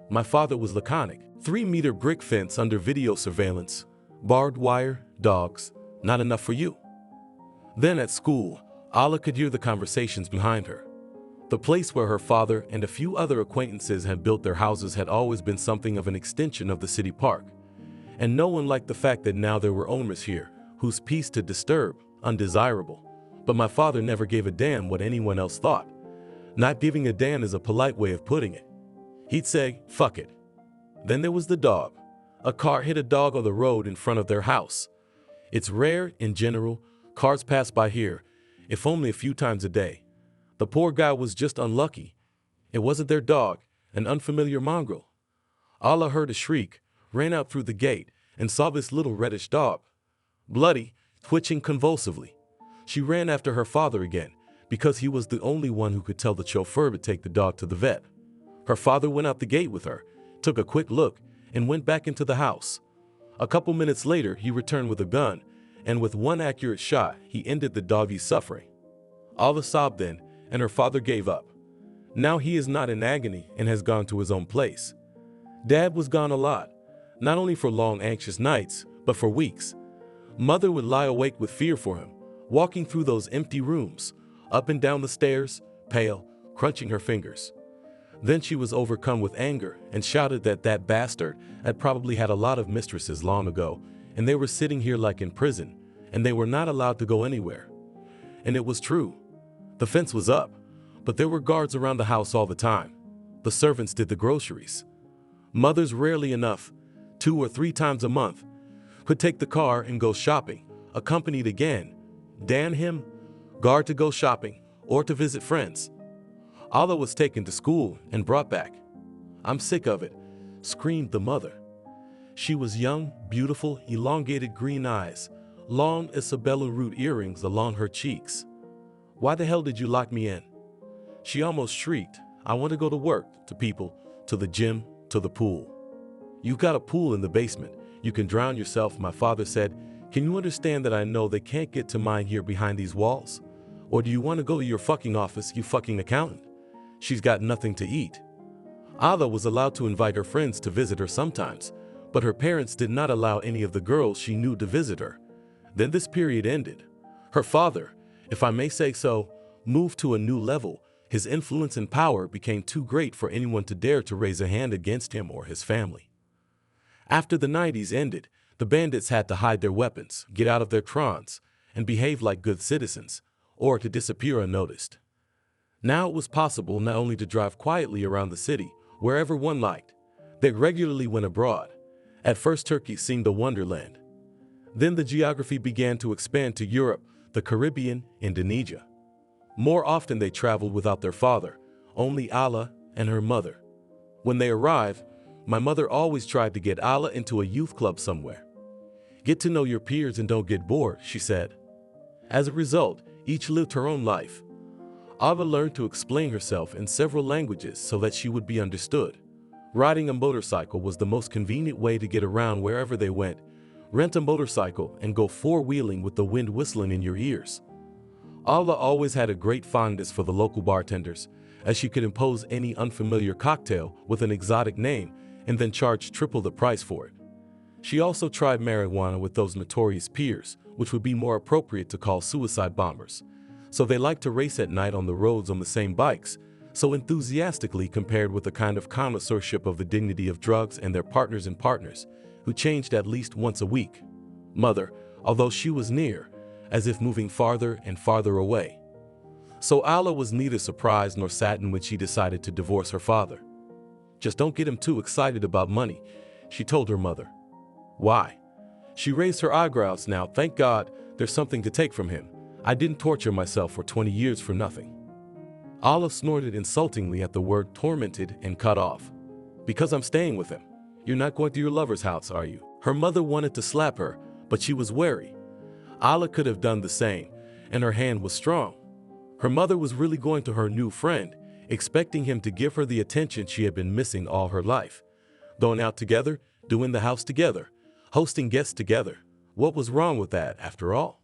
My father was laconic. 3-meter brick fence under video surveillance, barbed wire, dogs, not enough for you. Then at school, Alla could hear the conversations behind her. The place where her father and a few other acquaintances had built their houses had always been something of an extension of the city park, and no one liked the fact that now there were owners here, whose peace to disturb, undesirable. But my father never gave a damn what anyone else thought. Not giving a damn is a polite way of putting it. He'd say, fuck it. Then there was the dog. A car hit a dog on the road in front of their house. It's rare, in general, cars pass by here, if only a few times a day. The poor guy was just unlucky. It wasn't their dog, an unfamiliar mongrel. Alla heard a shriek, ran out through the gate, and saw this little reddish dog. Bloody, twitching convulsively. She ran after her father again, because he was the only one who could tell the chauffeur to take the dog to the vet. Her father went out the gate with her, took a quick look, and went back into the house. A couple minutes later, he returned with a gun, and with one accurate shot, he ended the doggy's suffering. Alla sobbed then, and her father gave up. Now he is not in agony and has gone to his own place. Dad was gone a lot, not only for long anxious nights, but for weeks. Mother would lie awake with fear for him, walking through those empty rooms, up and down the stairs, pale, crunching her fingers. Then she was overcome with anger and shouted that that bastard had probably had a lot of mistresses long ago, and they were sitting here like in prison, and they were not allowed to go anywhere. And it was true. The fence was up, but there were guards around the house all the time. The servants did the groceries. Mothers rarely enough, 2 or 3 times a month, could take the car and go shopping, accompanied again, damn him, guard to go shopping or to visit friends. Alla was taken to school and brought back. I'm sick of it, screamed the mother. She was young, beautiful, elongated green eyes, long Isabella root earrings along her cheeks. Why the hell did you lock me in? She almost shrieked. I want to go to work, to people, to the gym, to the pool. You've got a pool in the basement. You can drown yourself, my father said. Can you understand that I know they can't get to mine here behind these walls? Or do you want to go to your fucking office, you fucking accountant? She's got nothing to eat. Alla was allowed to invite her friends to visit her sometimes, but her parents did not allow any of the girls she knew to visit her. Then this period ended. Her father, if I may say so, moved to a new level. His influence and power became too great for anyone to dare to raise a hand against him or his family. After the 90s ended, the bandits had to hide their weapons, get out of their trance, and behave like good citizens, or to disappear unnoticed. Now it was possible not only to drive quietly around the city, wherever one liked. They regularly went abroad. At first Turkey seemed a wonderland. Then the geography began to expand to Europe, the Caribbean, Indonesia. More often they traveled without their father, only Alla and her mother. When they arrived, my mother always tried to get Alla into a youth club somewhere. Get to know your peers and don't get bored, she said. As a result, each lived her own life. Alla learned to explain herself in several languages so that she would be understood. Riding a motorcycle was the most convenient way to get around wherever they went. Rent a motorcycle and go four-wheeling with the wind whistling in your ears. Alla always had a great fondness for the local bartenders, as she could impose any unfamiliar cocktail with an exotic name and then charge triple the price for it. She also tried marijuana with those notorious peers, which would be more appropriate to call suicide bombers. So they liked to race at night on the roads on the same bikes, so enthusiastically compared with the kind of connoisseurship of the dignity of drugs and their partners and partners, who changed at least once a week. Mother, although she was near, as if moving farther and farther away. So Alla was neither surprised nor saddened when she decided to divorce her father. Just don't get him too excited about money, she told her mother. Why? She raised her eyebrows. Now, thank God, there's something to take from him. I didn't torture myself for 20 years for nothing. Alla snorted insultingly at the word tormented and cut off. Because I'm staying with him. You're not going to your lover's house, are you? Her mother wanted to slap her, but she was wary. Alla could have done the same, and her hand was strong. Her mother was really going to her new friend, expecting him to give her the attention she had been missing all her life. Going out together, doing the house together, hosting guests together. What was wrong with that, after all?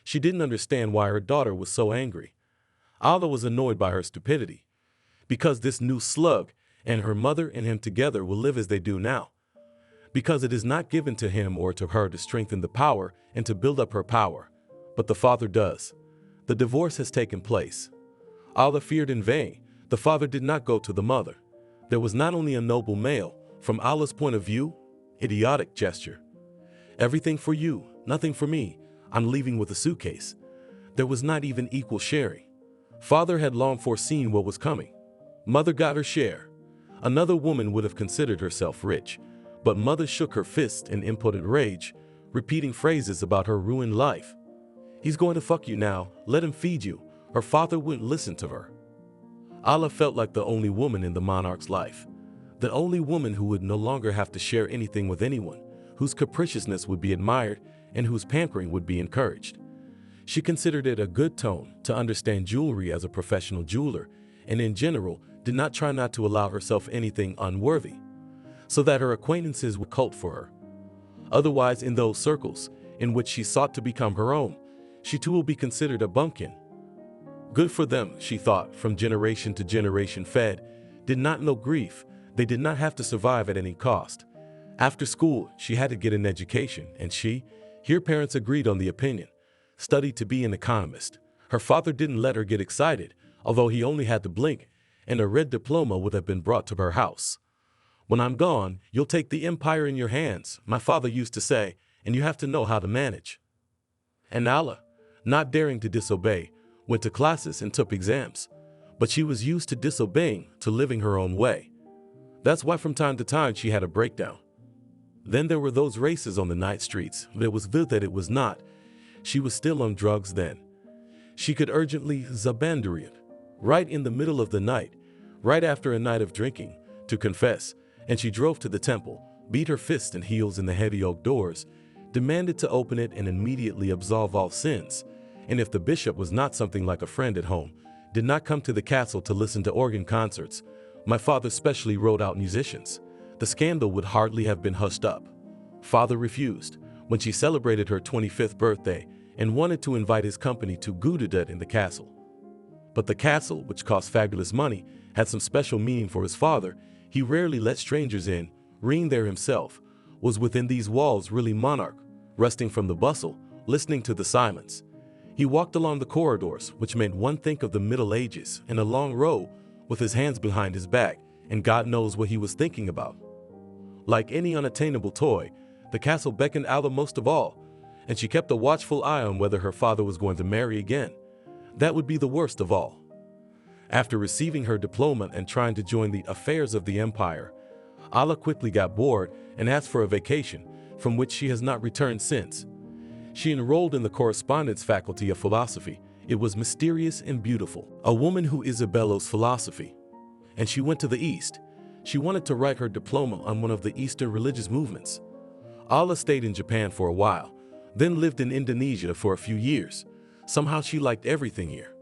She didn't understand why her daughter was so angry. Alla was annoyed by her stupidity. Because this new slug and her mother and him together will live as they do now. Because it is not given to him or to her to strengthen the power and to build up her power, but the father does. The divorce has taken place. Alla feared in vain. The father did not go to the mother. There was not only a noble male, from Alla's point of view, idiotic gesture. Everything for you, nothing for me. I'm leaving with a suitcase. There was not even equal sharing. Father had long foreseen what was coming. Mother got her share. Another woman would have considered herself rich, but mother shook her fist in impotent rage, repeating phrases about her ruined life. He's going to fuck you now, let him feed you. Her father wouldn't listen to her. Alla felt like the only woman in the monarch's life. The only woman who would no longer have to share anything with anyone, whose capriciousness would be admired and whose pampering would be encouraged. She considered it a good tone to understand jewelry as a professional jeweler, and in general did not try not to allow herself anything unworthy, so that her acquaintances would cult for her. Otherwise, in those circles in which she sought to become her own, she too will be considered a bumpkin. Good for them, she thought, from generation to generation fed, did not know grief. They did not have to survive at any cost. After school, she had to get an education, and here parents agreed on the opinion, studied to be an economist. Her father didn't let her get excited, although he only had to blink, and a red diploma would have been brought to her house. When I'm gone, you'll take the empire in your hands, my father used to say, and you have to know how to manage. And Alla, not daring to disobey, went to classes and took exams, but she was used to disobeying, to living her own way. That's why from time to time she had a breakdown. Then there were those races on the night streets. There was good that it was not. She was still on drugs then. She could urgently zabandarian, right in the middle of the night, right after a night of drinking, to confess, and she drove to the temple, beat her fists and heels in the heavy oak doors, demanded to open it and immediately absolve all sins, and if the bishop was not something like a friend at home, did not come to the castle to listen to organ concerts, my father specially wrote out musicians, the scandal would hardly have been hushed up. Father refused when she celebrated her 25th birthday and wanted to invite his company to Gududut in the castle. But the castle, which cost fabulous money, had some special meaning for his father. He rarely let strangers in. Reign there himself was within these walls really monarch, resting from the bustle, listening to the silence. He walked along the corridors, which made one think of the Middle Ages, in a long row, with his hands behind his back, and God knows what he was thinking about. Like any unattainable toy, the castle beckoned Alla most of all, and she kept a watchful eye on whether her father was going to marry again. That would be the worst of all. After receiving her diploma and trying to join the affairs of the empire, Alla quickly got bored and asked for a vacation, from which she has not returned since. She enrolled in the correspondence faculty of philosophy. It was mysterious and beautiful, a woman who Isabello's philosophy. And she went to the East. She wanted to write her diploma on one of the Eastern religious movements. Alla stayed in Japan for a while, then lived in Indonesia for a few years. Somehow she liked everything here.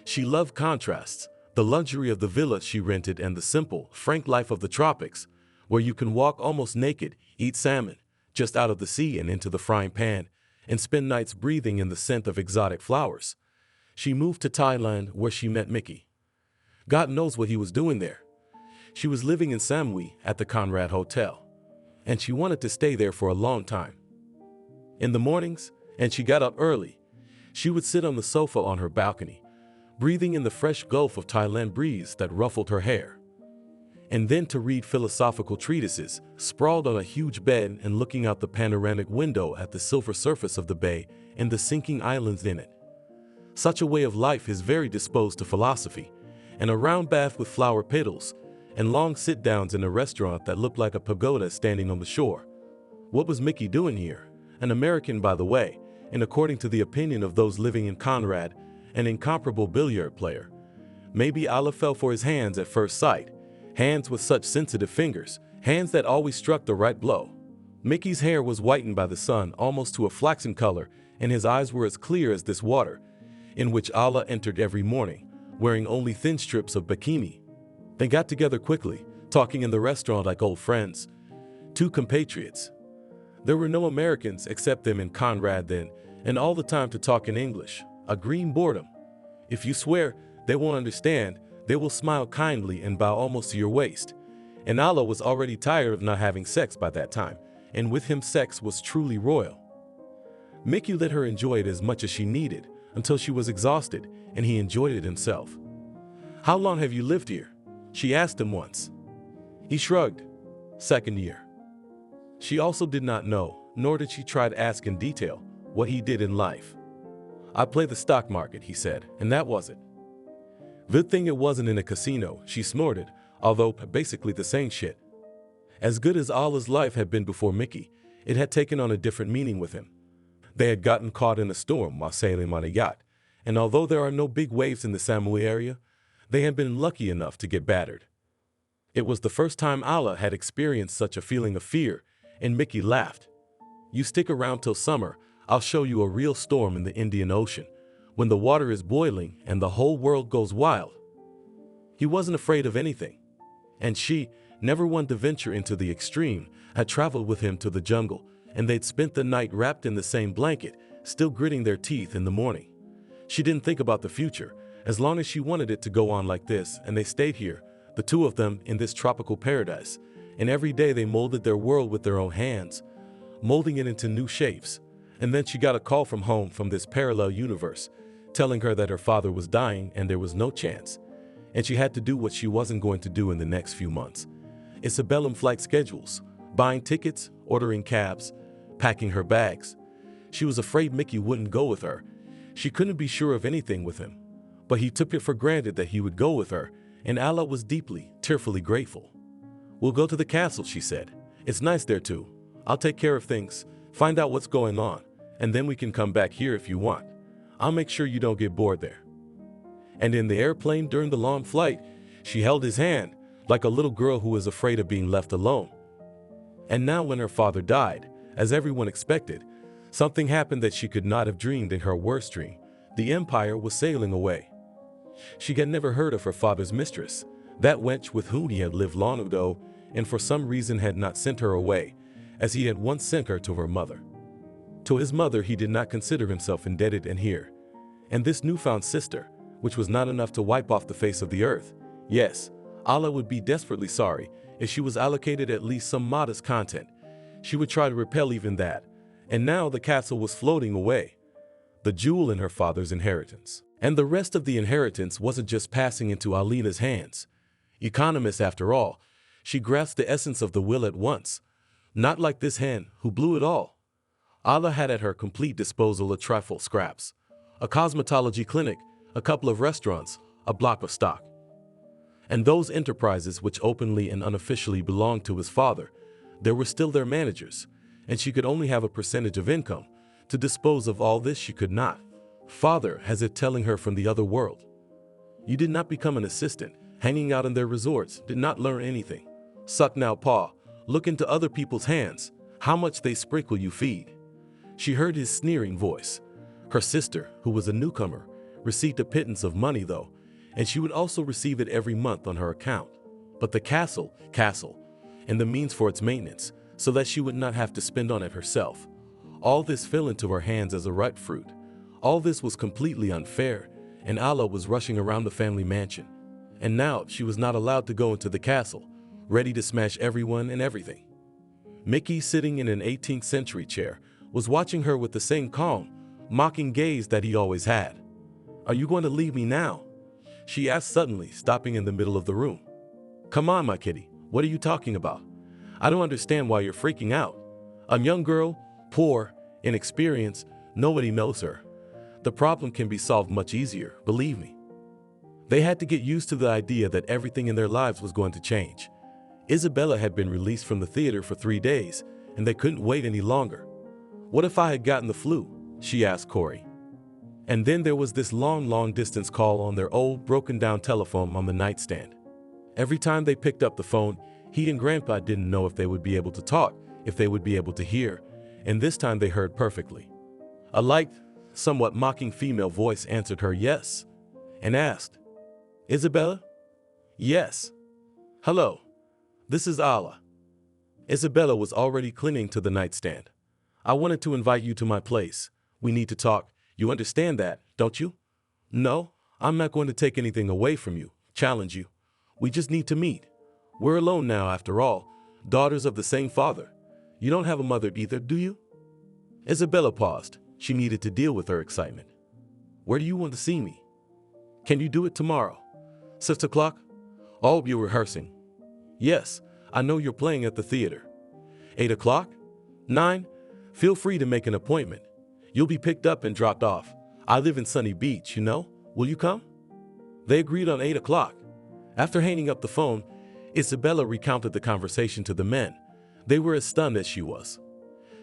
She loved contrasts, the luxury of the villa she rented and the simple, frank life of the tropics, where you can walk almost naked, eat salmon, just out of the sea and into the frying pan, and spend nights breathing in the scent of exotic flowers. She moved to Thailand, where she met Mickey. God knows what he was doing there. She was living in Samui at the Conrad Hotel, and she wanted to stay there for a long time. In the mornings, and she got up early, she would sit on the sofa on her balcony, breathing in the fresh Gulf of Thailand breeze that ruffled her hair. And then to read philosophical treatises, sprawled on a huge bed and looking out the panoramic window at the silver surface of the bay and the sinking islands in it. Such a way of life is very disposed to philosophy, and a round bath with flower petals, and long sit-downs in a restaurant that looked like a pagoda standing on the shore. What was Mickey doing here? An American, by the way, and according to the opinion of those living in Conrad, an incomparable billiard player. Maybe Allah fell for his hands at first sight, hands with such sensitive fingers, hands that always struck the right blow. Mickey's hair was whitened by the sun almost to a flaxen color, and his eyes were as clear as this water, in which Allah entered every morning, wearing only thin strips of bikini. They got together quickly, talking in the restaurant like old friends, two compatriots. There were no Americans except them and Conrad then, and all the time to talk in English, a green boredom. If you swear, they won't understand, they will smile kindly and bow almost to your waist. And Allah was already tired of not having sex by that time, and with him sex was truly royal. Mickey let her enjoy it as much as she needed, until she was exhausted, and he enjoyed it himself. "How long have you lived here?" she asked him once. He shrugged. "Second year." She also did not know, nor did she try to ask in detail, what he did in life. "I play the stock market," he said, and that was it. Good thing it wasn't in a casino, she snorted, although basically the same shit. As good as Allah's life had been before Mickey, it had taken on a different meaning with him. They had gotten caught in a storm while sailing on a yacht, and although there are no big waves in the Samui area, they had been lucky enough to get battered. It was the first time Allah had experienced such a feeling of fear, and Mickey laughed. "You stick around till summer, I'll show you a real storm in the Indian Ocean, when the water is boiling and the whole world goes wild." He wasn't afraid of anything. And she, never one to venture into the extreme, had traveled with him to the jungle, and they'd spent the night wrapped in the same blanket, still gritting their teeth in the morning. She didn't think about the future, as long as she wanted it to go on like this, and they stayed here, the two of them in this tropical paradise, and every day they molded their world with their own hands, molding it into new shapes. And then she got a call from home from this parallel universe, telling her that her father was dying and there was no chance, and she had to do what she wasn't going to do in the next few months. Isabellum flight schedules, buying tickets, ordering cabs, packing her bags. She was afraid Mickey wouldn't go with her. She couldn't be sure of anything with him, but he took it for granted that he would go with her, and Allah was deeply, tearfully grateful. "We'll go to the castle," she said. "It's nice there too. I'll take care of things, find out what's going on, and then we can come back here if you want. I'll make sure you don't get bored there." And in the airplane during the long flight, she held his hand, like a little girl who was afraid of being left alone. And now when her father died, as everyone expected, something happened that she could not have dreamed in her worst dream. The empire was sailing away. She had never heard of her father's mistress, that wench with whom he had lived long ago, and for some reason had not sent her away, as he had once sent her to her mother. To his mother he did not consider himself indebted, and here. And this newfound sister, which was not enough to wipe off the face of the earth. Yes, Allah would be desperately sorry if she was allocated at least some modest content. She would try to repel even that. And now the castle was floating away, the jewel in her father's inheritance. And the rest of the inheritance wasn't just passing into Alina's hands. Economist after all, she grasped the essence of the will at once. Not like this hen, who blew it all. Allah had at her complete disposal a trifle scraps, a cosmetology clinic, a couple of restaurants, a block of stock. And those enterprises which openly and unofficially belonged to his father, there were still their managers, and she could only have a percentage of income. To dispose of all this she could not. Father, as if telling her from the other world. You did not become an assistant, hanging out in their resorts, did not learn anything. Suck now, paw, look into other people's hands, how much they sprinkle you feed. She heard his sneering voice. Her sister, who was a newcomer, received a pittance of money though, and she would also receive it every month on her account. But the castle, and the means for its maintenance, so that she would not have to spend on it herself. All this fell into her hands as a ripe fruit. All this was completely unfair, and Allah was rushing around the family mansion. And now she was not allowed to go into the castle, ready to smash everyone and everything. Mickey, sitting in an 18th century chair, was watching her with the same calm, mocking gaze that he always had. "Are you going to leave me now?" she asked suddenly, stopping in the middle of the room. Come on, my kitty, what are you talking about? I don't understand why you're freaking out. A young girl, poor, inexperienced, nobody knows her. The problem can be solved much easier, believe me. They had to get used to the idea that everything in their lives was going to change. Isabella had been released from the theater for 3 days, and they couldn't wait any longer. What if I had gotten the flu? She asked Corey. And then there was this long distance call on their old broken down telephone on the nightstand. Every time they picked up the phone, he and Grandpa didn't know if they would be able to talk, if they would be able to hear, and this time they heard perfectly. A light, somewhat mocking female voice answered her yes, and asked, Isabella? Yes. Hello. This is Allah. Isabella was already clinging to the nightstand. I wanted to invite you to my place. We need to talk. You understand that, don't you? No, I'm not going to take anything away from you, challenge you. We just need to meet. We're alone now, after all, daughters of the same father. You don't have a mother either, do you? Isabella paused. She needed to deal with her excitement. Where do you want to see me? Can you do it tomorrow? 6 o'clock? I'll be rehearsing. Yes, I know you're playing at the theater. 8 o'clock? 9? Feel free to make an appointment. You'll be picked up and dropped off. I live in Sunny Beach, you know. Will you come? They agreed on 8 o'clock. After hanging up the phone, Isabella recounted the conversation to the men. They were as stunned as she was.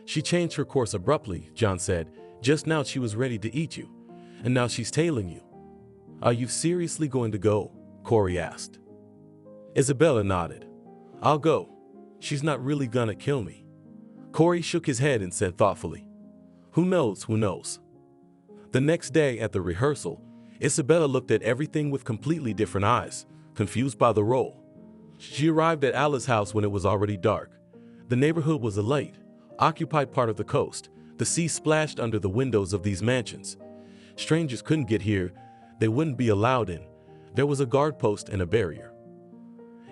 She changed her course abruptly, John said. Just now she was ready to eat you, and now she's tailing you. Are you seriously going to go? Corey asked. Isabella nodded. I'll go. She's not really gonna kill me. Corey shook his head and said thoughtfully, Who knows, who knows? The next day at the rehearsal, Isabella looked at everything with completely different eyes, confused by the role. She arrived at Alice's house when it was already dark. The neighborhood was alight, occupied part of the coast. The sea splashed under the windows of these mansions. Strangers couldn't get here. They wouldn't be allowed in. There was a guard post and a barrier.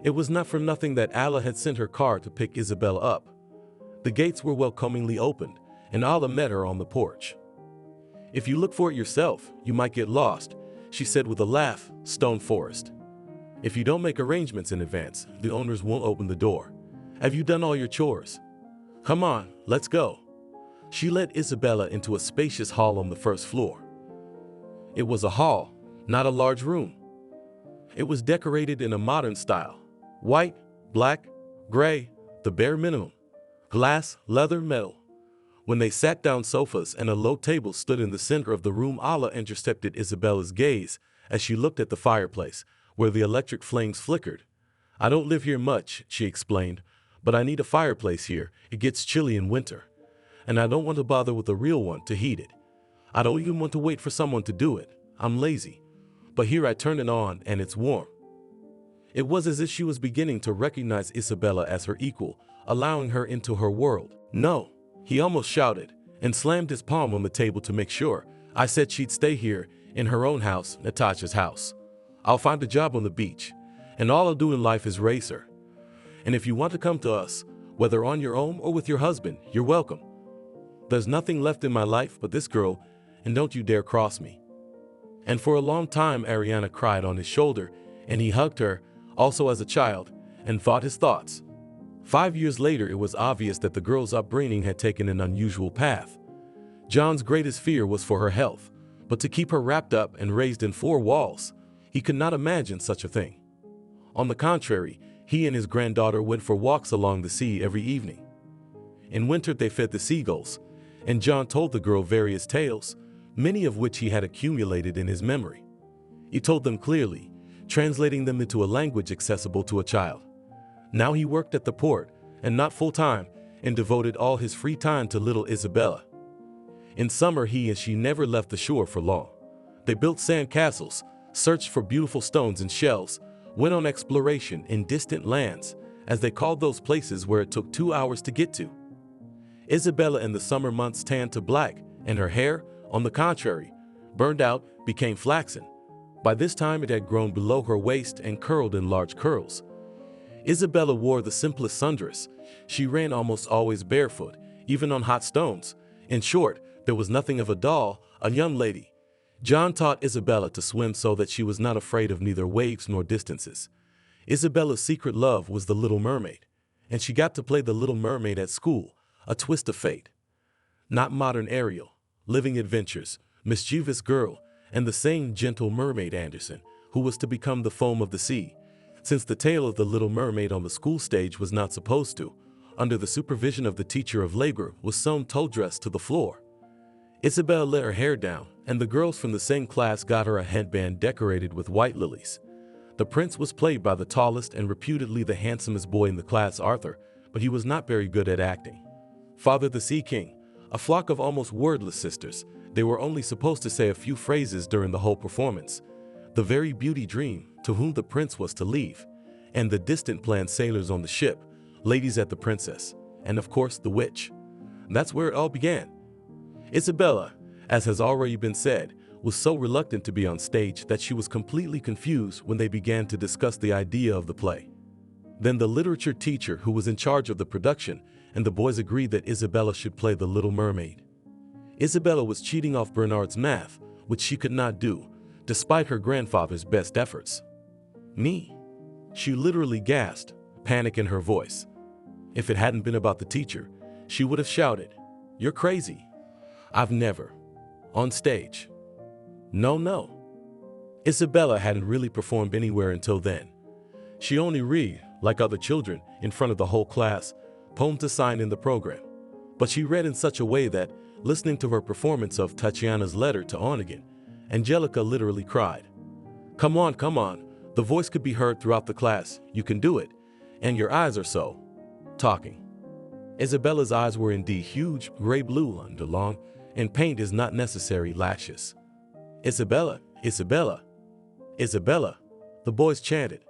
It was not for nothing that Allah had sent her car to pick Isabella up. The gates were welcomingly opened, and Allah met her on the porch. If you look for it yourself, you might get lost, she said with a laugh. Stone forest. If you don't make arrangements in advance, the owners won't open the door. Have you done all your chores? Come on, let's go. She led Isabella into a spacious hall on the first floor. It was a hall, not a large room. It was decorated in a modern style. White, black, gray, the bare minimum. Glass, leather, metal. When they sat down, sofas and a low table stood in the center of the room. Allah intercepted Isabella's gaze as she looked at the fireplace, where the electric flames flickered. I don't live here much, she explained, but I need a fireplace here. It gets chilly in winter, and I don't want to bother with a real one to heat it. I don't even want to wait for someone to do it. I'm lazy. But here I turn it on and it's warm. It was as if she was beginning to recognize Isabella as her equal, allowing her into her world. No, he almost shouted and slammed his palm on the table to make sure. I said she'd stay here in her own house, Natasha's house. I'll find a job on the beach, and all I'll do in life is raise her. And if you want to come to us, whether on your own or with your husband, you're welcome. There's nothing left in my life but this girl, and don't you dare cross me. And for a long time, Ariana cried on his shoulder, and he hugged her, also as a child, and thought his thoughts. 5 years later, it was obvious that the girl's upbringing had taken an unusual path. John's greatest fear was for her health, but to keep her wrapped up and raised in 4 walls, he could not imagine such a thing. On the contrary, he and his granddaughter went for walks along the sea every evening. In winter, they fed the seagulls, and John told the girl various tales, many of which he had accumulated in his memory. He told them clearly, translating them into a language accessible to a child. Now he worked at the port, and not full-time, and devoted all his free time to little Isabella. In summer, he and she never left the shore for long. They built sand castles, searched for beautiful stones and shells, went on exploration in distant lands, as they called those places where it took 2 hours to get to. Isabella in the summer months tanned to black, and her hair, on the contrary, burned out, became flaxen. By this time it had grown below her waist and curled in large curls. Isabella wore the simplest sundress. She ran almost always barefoot, even on hot stones. In short, there was nothing of a doll, a young lady. John taught Isabella to swim so that she was not afraid of neither waves nor distances. Isabella's secret love was the Little Mermaid, and she got to play the Little Mermaid at school, a twist of fate. Not modern Ariel, living adventures, mischievous girl, and the same gentle mermaid Anderson, who was to become the foam of the sea, since the tale of the Little Mermaid on the school stage was not supposed to, under the supervision of the teacher of labor, was sewn toe dress to the floor. Isabella let her hair down, and the girls from the same class got her a headband decorated with white lilies. The prince was played by the tallest and reputedly the handsomest boy in the class, Arthur, but he was not very good at acting. Father the Sea King, a flock of almost wordless sisters, they were only supposed to say a few phrases during the whole performance. The very beauty dream, to whom the prince was to leave, and the distant planned sailors on the ship, ladies at the princess, and of course the witch. That's where it all began. Isabella, as has already been said, was so reluctant to be on stage that she was completely confused when they began to discuss the idea of the play. Then the literature teacher who was in charge of the production and the boys agreed that Isabella should play the Little Mermaid. Isabella was cheating off Bernard's math, which she could not do, despite her grandfather's best efforts. Me? She literally gasped, panic in her voice. If it hadn't been about the teacher, she would have shouted, "You're crazy. I've never. On stage. No. Isabella hadn't really performed anywhere until then. She only read, like other children, in front of the whole class, poems assigned in the program. But she read in such a way that, listening to her performance of Tatiana's letter to Onegin, Angelica literally cried. Come on, the voice could be heard throughout the class, you can do it, and your eyes are so. Talking. Isabella's eyes were indeed huge, gray-blue under long, and paint is not necessary lashes. Isabella, the boys chanted.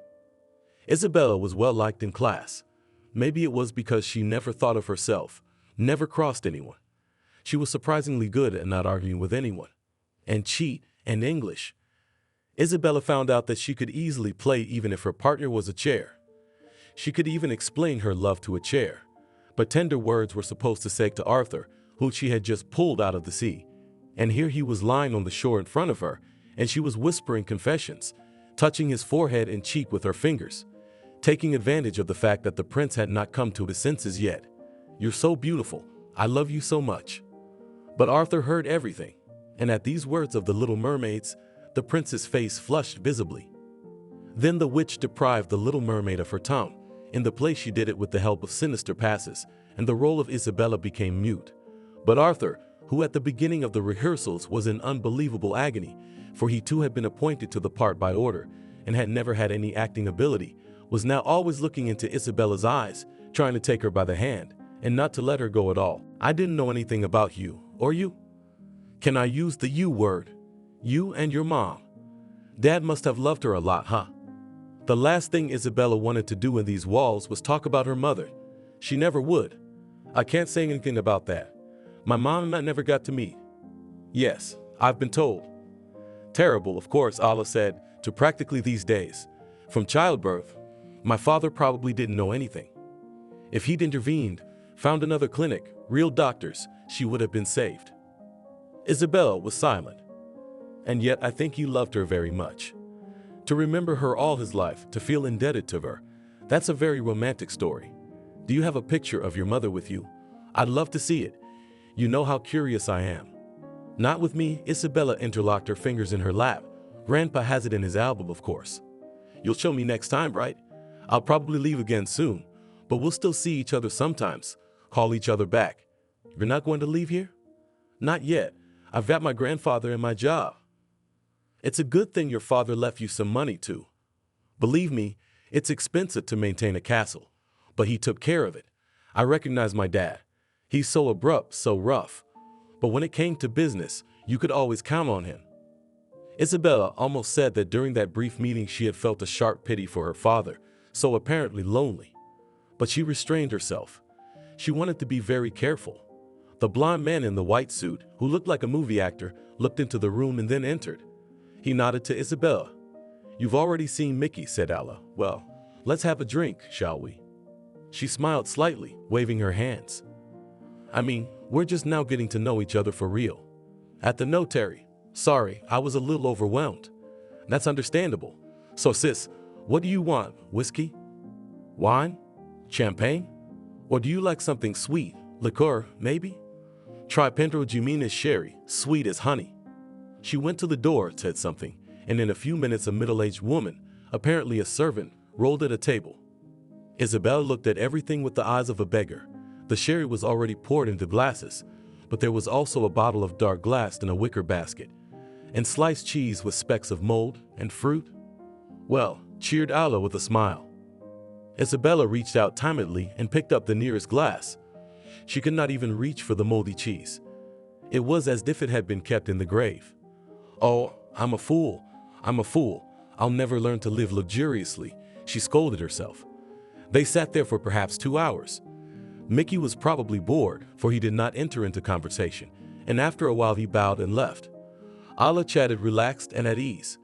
Isabella was well liked in class. Maybe it was because she never thought of herself, never crossed anyone. She was surprisingly good at not arguing with anyone. And cheat and English. Isabella found out that she could easily play even if her partner was a chair. She could even explain her love to a chair. But tender words were supposed to say to Arthur, who she had just pulled out of the sea. And here he was lying on the shore in front of her, and she was whispering confessions, touching his forehead and cheek with her fingers, taking advantage of the fact that the prince had not come to his senses yet. You're so beautiful. I love you so much. But Arthur heard everything, and at these words of the Little Mermaids, the prince's face flushed visibly. Then the witch deprived the Little Mermaid of her tongue. In the play she did it with the help of sinister passes, and the role of Isabella became mute. But Arthur, who at the beginning of the rehearsals was in unbelievable agony, for he too had been appointed to the part by order, and had never had any acting ability, was now always looking into Isabella's eyes, trying to take her by the hand, and not to let her go at all. I didn't know anything about you, or you. Can I use the you word? You and your mom. Dad must have loved her a lot, huh? The last thing Isabella wanted to do in these walls was talk about her mother. She never would. I can't say anything about that. My mom and I never got to meet. Yes, I've been told. Terrible, of course, Allah said, to practically these days. From childbirth, my father probably didn't know anything. If he'd intervened, found another clinic, real doctors, she would have been saved. Isabella was silent. And yet I think he loved her very much. To remember her all his life, to feel indebted to her, that's a very romantic story. Do you have a picture of your mother with you? I'd love to see it. You know how curious I am. Not with me, Isabella interlocked her fingers in her lap. Grandpa has it in his album, of course. You'll show me next time, right? I'll probably leave again soon, but we'll still see each other sometimes, call each other back. You're not going to leave here? Not yet. I've got my grandfather and my job. It's a good thing your father left you some money too. Believe me, it's expensive to maintain a castle, but he took care of it. I recognize my dad. He's so abrupt, so rough. But when it came to business, you could always count on him. Isabella almost said that during that brief meeting she had felt a sharp pity for her father, so apparently lonely. But she restrained herself. She wanted to be very careful. The blond man in the white suit, who looked like a movie actor, looked into the room and then entered. He nodded to Isabella. You've already seen Mickey, said Allah. Well, let's have a drink, shall we? She smiled slightly, waving her hands. I mean, we're just now getting to know each other for real. At the notary. Sorry, I was a little overwhelmed. That's understandable. So sis, what do you want? Whiskey? Wine? Champagne? Or do you like something sweet? Liqueur, maybe? Try Pedro Jimenez sherry, sweet as honey. She went to the door, said something, and in a few minutes a middle-aged woman, apparently a servant, rolled at a table. Isabella looked at everything with the eyes of a beggar. The sherry was already poured into glasses, but there was also a bottle of dark glass in a wicker basket, and sliced cheese with specks of mold and fruit. Well, cheered Ala with a smile. Isabella reached out timidly and picked up the nearest glass. She could not even reach for the moldy cheese. It was as if it had been kept in the grave. Oh, I'm a fool. I'm a fool. I'll never learn to live luxuriously, she scolded herself. They sat there for perhaps 2 hours. Mickey was probably bored, for he did not enter into conversation, and after a while he bowed and left. Ala chatted relaxed and at ease.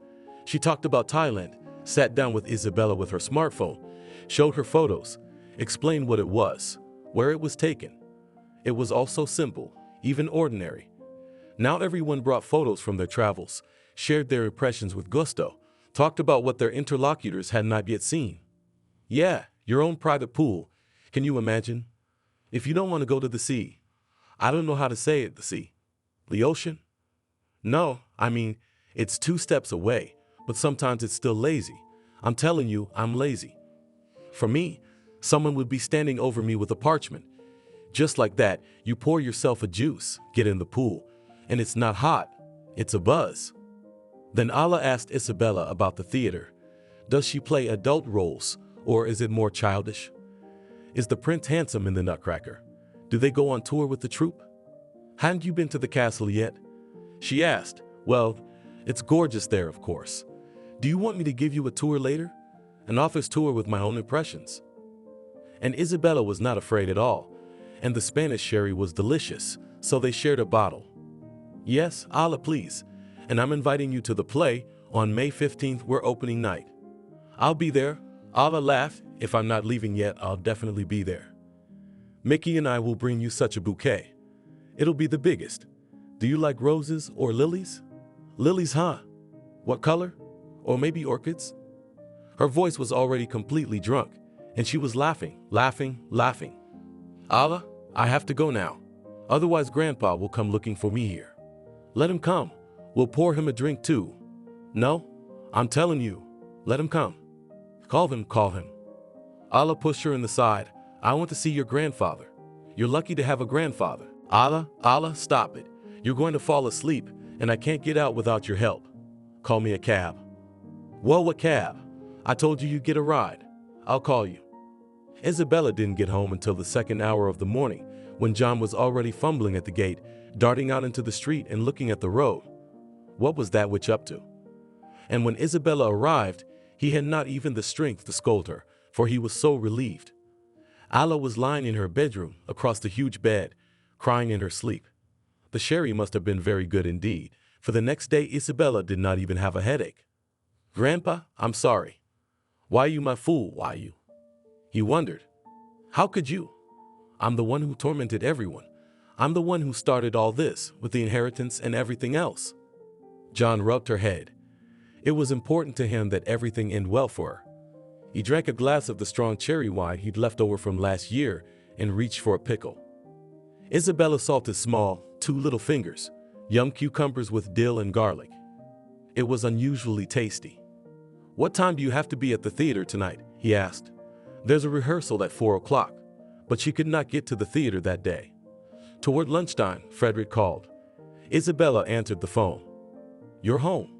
She talked about Thailand, sat down with Isabella with her smartphone, showed her photos, explained what it was, where it was taken. It was all so simple, even ordinary. Now everyone brought photos from their travels, shared their impressions with gusto, talked about what their interlocutors had not yet seen. Yeah, your own private pool. Can you imagine? If you don't want to go to the sea, I don't know how to say it, the sea. The ocean? No, I mean, it's 2 steps away, but sometimes it's still lazy. I'm telling you, I'm lazy. For me, someone would be standing over me with a parchment. Just like that, you pour yourself a juice, get in the pool, and it's not hot, it's a buzz. Then Ala asked Isabella about the theater. Does she play adult roles, or is it more childish? Is the prince handsome in the Nutcracker? Do they go on tour with the troupe? Hadn't you been to the castle yet? She asked. Well, it's gorgeous there, of course. Do you want me to give you a tour later? An office tour with my own impressions? And Isabella was not afraid at all, and the Spanish sherry was delicious, so they shared a bottle. Yes, Ala, please, and I'm inviting you to the play on May 15th, we're opening night. I'll be there. Ala laughed. If I'm not leaving yet, I'll definitely be there. Mickey and I will bring you such a bouquet. It'll be the biggest. Do you like roses or lilies? Lilies, huh? What color? Or maybe orchids? Her voice was already completely drunk, and she was laughing. Ala, I have to go now. Otherwise Grandpa will come looking for me here. Let him come. We'll pour him a drink too. No, I'm telling you, let him come. Call him. Ala pushed her in the side. I want to see your grandfather. You're lucky to have a grandfather. Ala, stop it. You're going to fall asleep, and I can't get out without your help. Call me a cab. Well, what cab? I told you you'd get a ride. I'll call you. Isabella didn't get home until the 2nd hour of the morning, when John was already fumbling at the gate, darting out into the street and looking at the road. What was that witch up to? And when Isabella arrived, he had not even the strength to scold her, for he was so relieved. Ala was lying in her bedroom, across the huge bed, crying in her sleep. The sherry must have been very good indeed, for the next day Isabella did not even have a headache. Grandpa, I'm sorry. Why you my fool, why you? He wondered. How could you? I'm the one who tormented everyone. I'm the one who started all this, with the inheritance and everything else. John rubbed her head. It was important to him that everything end well for her. He drank a glass of the strong cherry wine he'd left over from last year and reached for a pickle. Isabella salted small, 2 little fingers, young cucumbers with dill and garlic. It was unusually tasty. What time do you have to be at the theater tonight? He asked. There's a rehearsal at 4 o'clock, but she could not get to the theater that day. Toward lunchtime, Frederick called. Isabella answered the phone. You're home.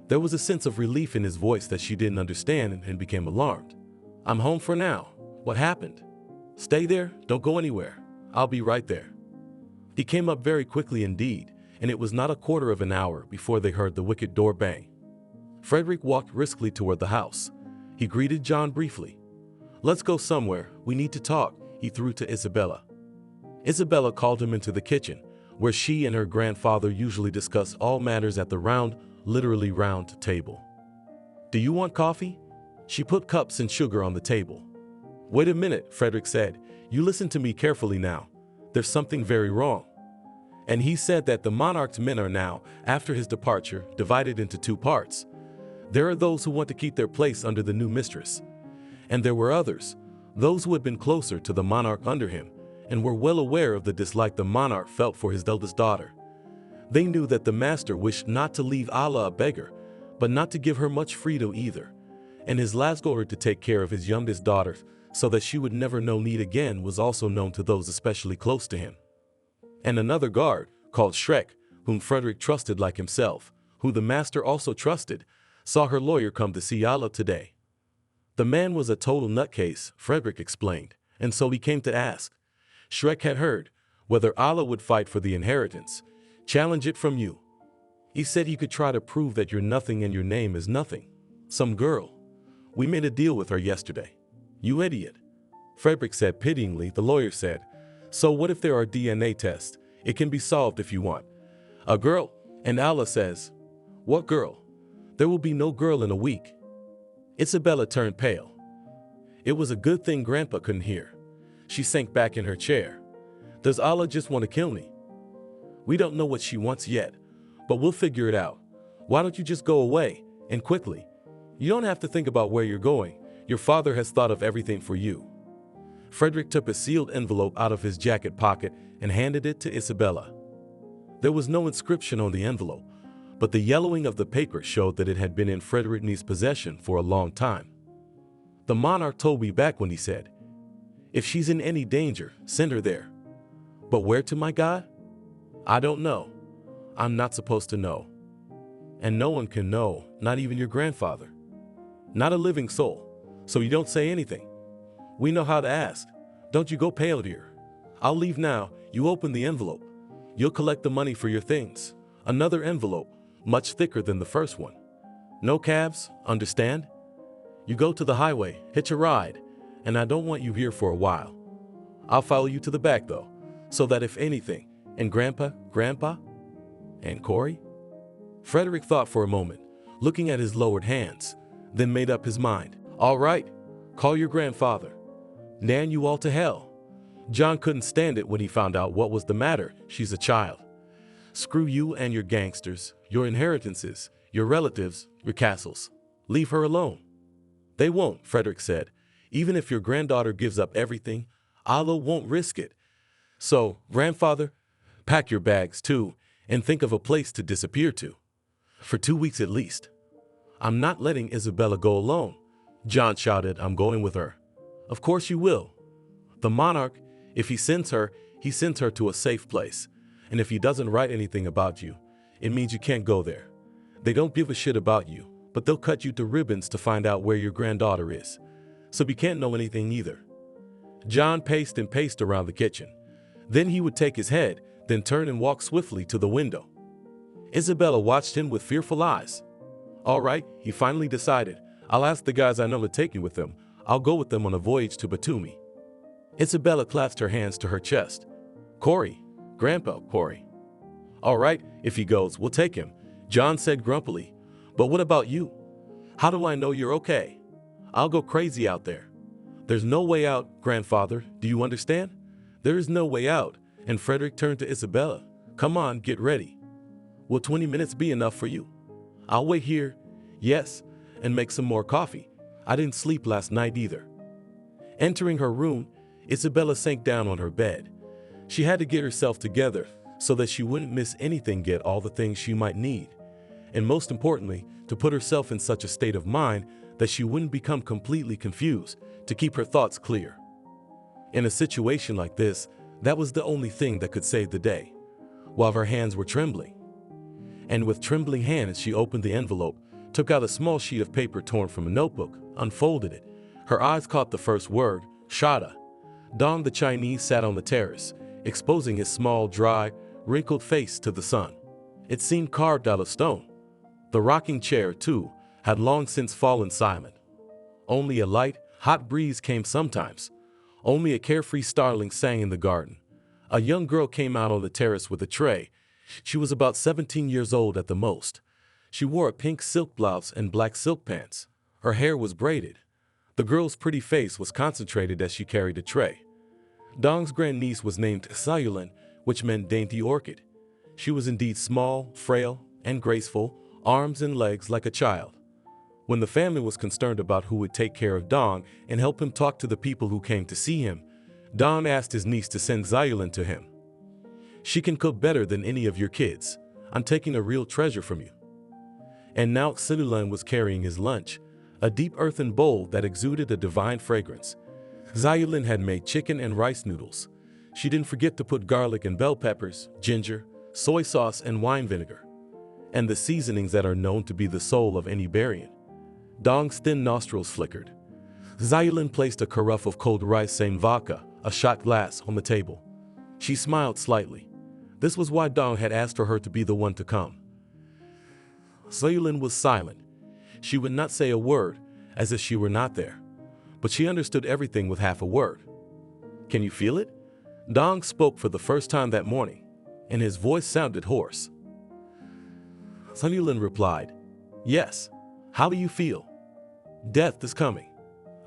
There was a sense of relief in his voice that she didn't understand and became alarmed. I'm home for now. What happened? Stay there, don't go anywhere. I'll be right there. He came up very quickly indeed, and it was not a quarter of an hour before they heard the wicket door bang. Frederick walked briskly toward the house. He greeted John briefly. Let's go somewhere, we need to talk, he threw to Isabella. Isabella called him into the kitchen, where she and her grandfather usually discussed all matters at the round, literally round table. Do you want coffee? She put cups and sugar on the table. Wait a minute, Frederick said. You listen to me carefully now. There's something very wrong. And he said that the monarch's men are now, after his departure, divided into two parts. There are those who want to keep their place under the new mistress. And there were others, those who had been closer to the monarch under him, and were well aware of the dislike the monarch felt for his eldest daughter. They knew that the master wished not to leave Allah a beggar, but not to give her much freedom either, and his last order to take care of his youngest daughter so that she would never know need again was also known to those especially close to him. And another guard, called Shrek, whom Frederick trusted like himself, who the master also trusted, saw her lawyer come to see Allah today. The man was a total nutcase, Frederick explained, and so he came to ask. Shrek had heard whether Allah would fight for the inheritance, challenge it from you. He said he could try to prove that you're nothing and your name is nothing. Some girl. We made a deal with her yesterday. You idiot. Frederick said pityingly. The lawyer said, so what if there are DNA tests? It can be solved if you want. A girl. And Allah says, what girl? There will be no girl in a week. Isabella turned pale. It was a good thing Grandpa couldn't hear. She sank back in her chair. Does Allah just want to kill me? We don't know what she wants yet, but we'll figure it out. Why don't you just go away, and quickly? You don't have to think about where you're going. Your father has thought of everything for you. Frederick took a sealed envelope out of his jacket pocket and handed it to Isabella. There was no inscription on the envelope, but the yellowing of the paper showed that it had been in Frederick's possession for a long time. The monarch told me back when he said, if she's in any danger, send her there. But where to, my God? I don't know. I'm not supposed to know. And no one can know, not even your grandfather. Not a living soul. So you don't say anything. We know how to ask. Don't you go pale, dear. I'll leave now. You open the envelope. You'll collect the money for your things. Another envelope, much thicker than the first one. No cabs, understand? You go to the highway, hitch a ride, and I don't want you here for a while. I'll follow you to the back, though, so that if anything, and Grandpa, and Corey? Frederick thought for a moment, looking at his lowered hands, then made up his mind. All right, call your grandfather. Nan you all to hell. John couldn't stand it when he found out what was the matter. She's a child. Screw you and your gangsters, your inheritances, your relatives, your castles. Leave her alone. They won't, Frederick said. Even if your granddaughter gives up everything, Allah won't risk it. So, grandfather, pack your bags too, and think of a place to disappear to. For 2 weeks at least. I'm not letting Isabella go alone. John shouted, I'm going with her. Of course you will. The monarch, if he sends her to a safe place. And if he doesn't write anything about you, it means you can't go there. They don't give a shit about you, but they'll cut you to ribbons to find out where your granddaughter is. So we can't know anything either. John paced and paced around the kitchen. Then he would take his head, then turn and walk swiftly to the window. Isabella watched him with fearful eyes. All right, he finally decided. I'll ask the guys I know to take me with them. I'll go with them on a voyage to Batumi. Isabella clasped her hands to her chest. Corey, Grandpa, Corey. All right, if he goes, we'll take him, John said grumpily. But what about you? How do I know you're okay? I'll go crazy out there. There's no way out, grandfather. Do you understand? There is no way out. And Frederick turned to Isabella. Come on, get ready. Will 20 minutes be enough for you? I'll wait here. Yes, and make some more coffee. I didn't sleep last night either. Entering her room, Isabella sank down on her bed. She had to get herself together so that she wouldn't miss anything, get all the things she might need. And most importantly, to put herself in such a state of mind that she wouldn't become completely confused, to keep her thoughts clear. In a situation like this, that was the only thing that could save the day, while her hands were trembling. And with trembling hands, she opened the envelope, took out a small sheet of paper torn from a notebook, unfolded it. Her eyes caught the first word, Shada. Dong the Chinese sat on the terrace, exposing his small, dry, wrinkled face to the sun. It seemed carved out of stone. The rocking chair, too, had long since fallen silent. Only a light, hot breeze came sometimes. Only a carefree starling sang in the garden. A young girl came out on the terrace with a tray. She was about 17 years old at the most. She wore a pink silk blouse and black silk pants. Her hair was braided. The girl's pretty face was concentrated as she carried a tray. Dong's grandniece was named Sayulan, which meant dainty orchid. She was indeed small, frail, and graceful, arms and legs like a child. When the family was concerned about who would take care of Dong and help him talk to the people who came to see him, Dong asked his niece to send Zayulin to him. She can cook better than any of your kids. I'm taking a real treasure from you. And now Zayulin was carrying his lunch, a deep earthen bowl that exuded a divine fragrance. Zayulin had made chicken and rice noodles. She didn't forget to put garlic and bell peppers, ginger, soy sauce, and wine vinegar, and the seasonings that are known to be the soul of any Barian. Dong's thin nostrils flickered. Zayulin placed a carafe of cold rice and vodka, a shot glass, on the table. She smiled slightly. This was why Dong had asked for her to be the one to come. Zayulin was silent. She would not say a word, as if she were not there. But she understood everything with half a word. Can you feel it? Dong spoke for the first time that morning, and his voice sounded hoarse. Zayulin replied, Yes. How do you feel? Death is coming.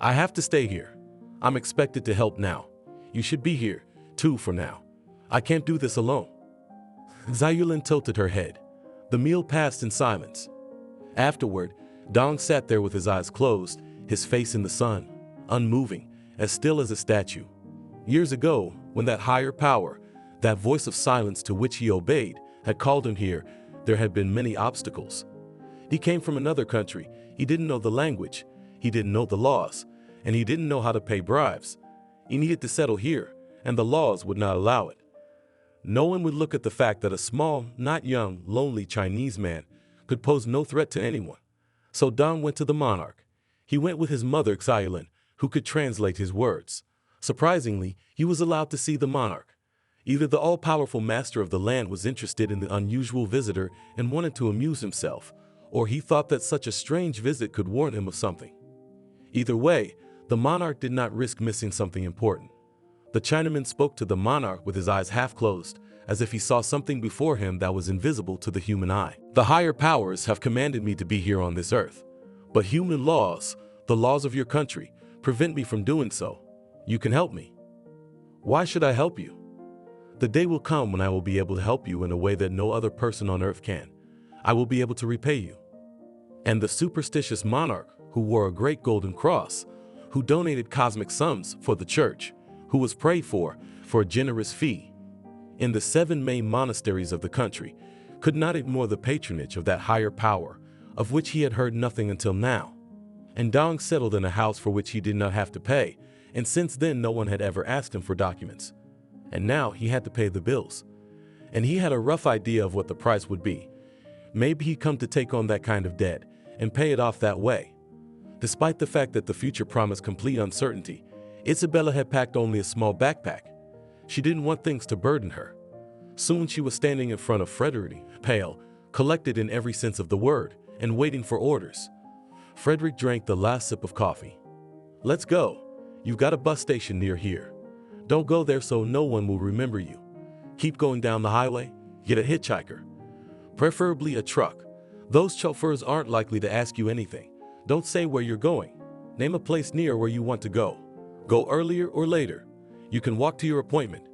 I have to stay here. I'm expected to help now. You should be here, too, for now. I can't do this alone. Zayulin tilted her head. The meal passed in silence. Afterward, Dong sat there with his eyes closed, his face in the sun, unmoving, as still as a statue. Years ago, when that higher power, that voice of silence to which he obeyed, had called him here, there had been many obstacles. He came from another country. He didn't know the language. He didn't know the laws. And he didn't know how to pay bribes. He needed to settle here, and the laws would not allow it. No one would look at the fact that a small, not young, lonely Chinese man could pose no threat to anyone. So Dong went to the monarch. He went with his mother, Zayulin, who could translate his words. Surprisingly, he was allowed to see the monarch. Either the all-powerful master of the land was interested in the unusual visitor and wanted to amuse himself, or he thought that such a strange visit could warn him of something. Either way, the monarch did not risk missing something important. The Chinaman spoke to the monarch with his eyes half closed, as if he saw something before him that was invisible to the human eye. The higher powers have commanded me to be here on this earth, but human laws, the laws of your country, prevent me from doing so. You can help me. Why should I help you? The day will come when I will be able to help you in a way that no other person on earth can. I will be able to repay you. And the superstitious monarch, who wore a great golden cross, who donated cosmic sums for the church, who was prayed for a generous fee, in the 7 main monasteries of the country, could not ignore the patronage of that higher power, of which he had heard nothing until now. And Dong settled in a house for which he did not have to pay, and since then no one had ever asked him for documents. And now he had to pay the bills. And he had a rough idea of what the price would be. Maybe he'd come to take on that kind of debt and pay it off that way. Despite the fact that the future promised complete uncertainty, Isabella had packed only a small backpack. She didn't want things to burden her. Soon she was standing in front of Frederick, pale, collected in every sense of the word, and waiting for orders. Frederick drank the last sip of coffee. Let's go. You've got a bus station near here. Don't go there so no one will remember you. Keep going down the highway, get a hitchhiker. Preferably a truck. Those chauffeurs aren't likely to ask you anything. Don't say where you're going. Name a place near where you want to go. Go earlier or later. You can walk to your appointment.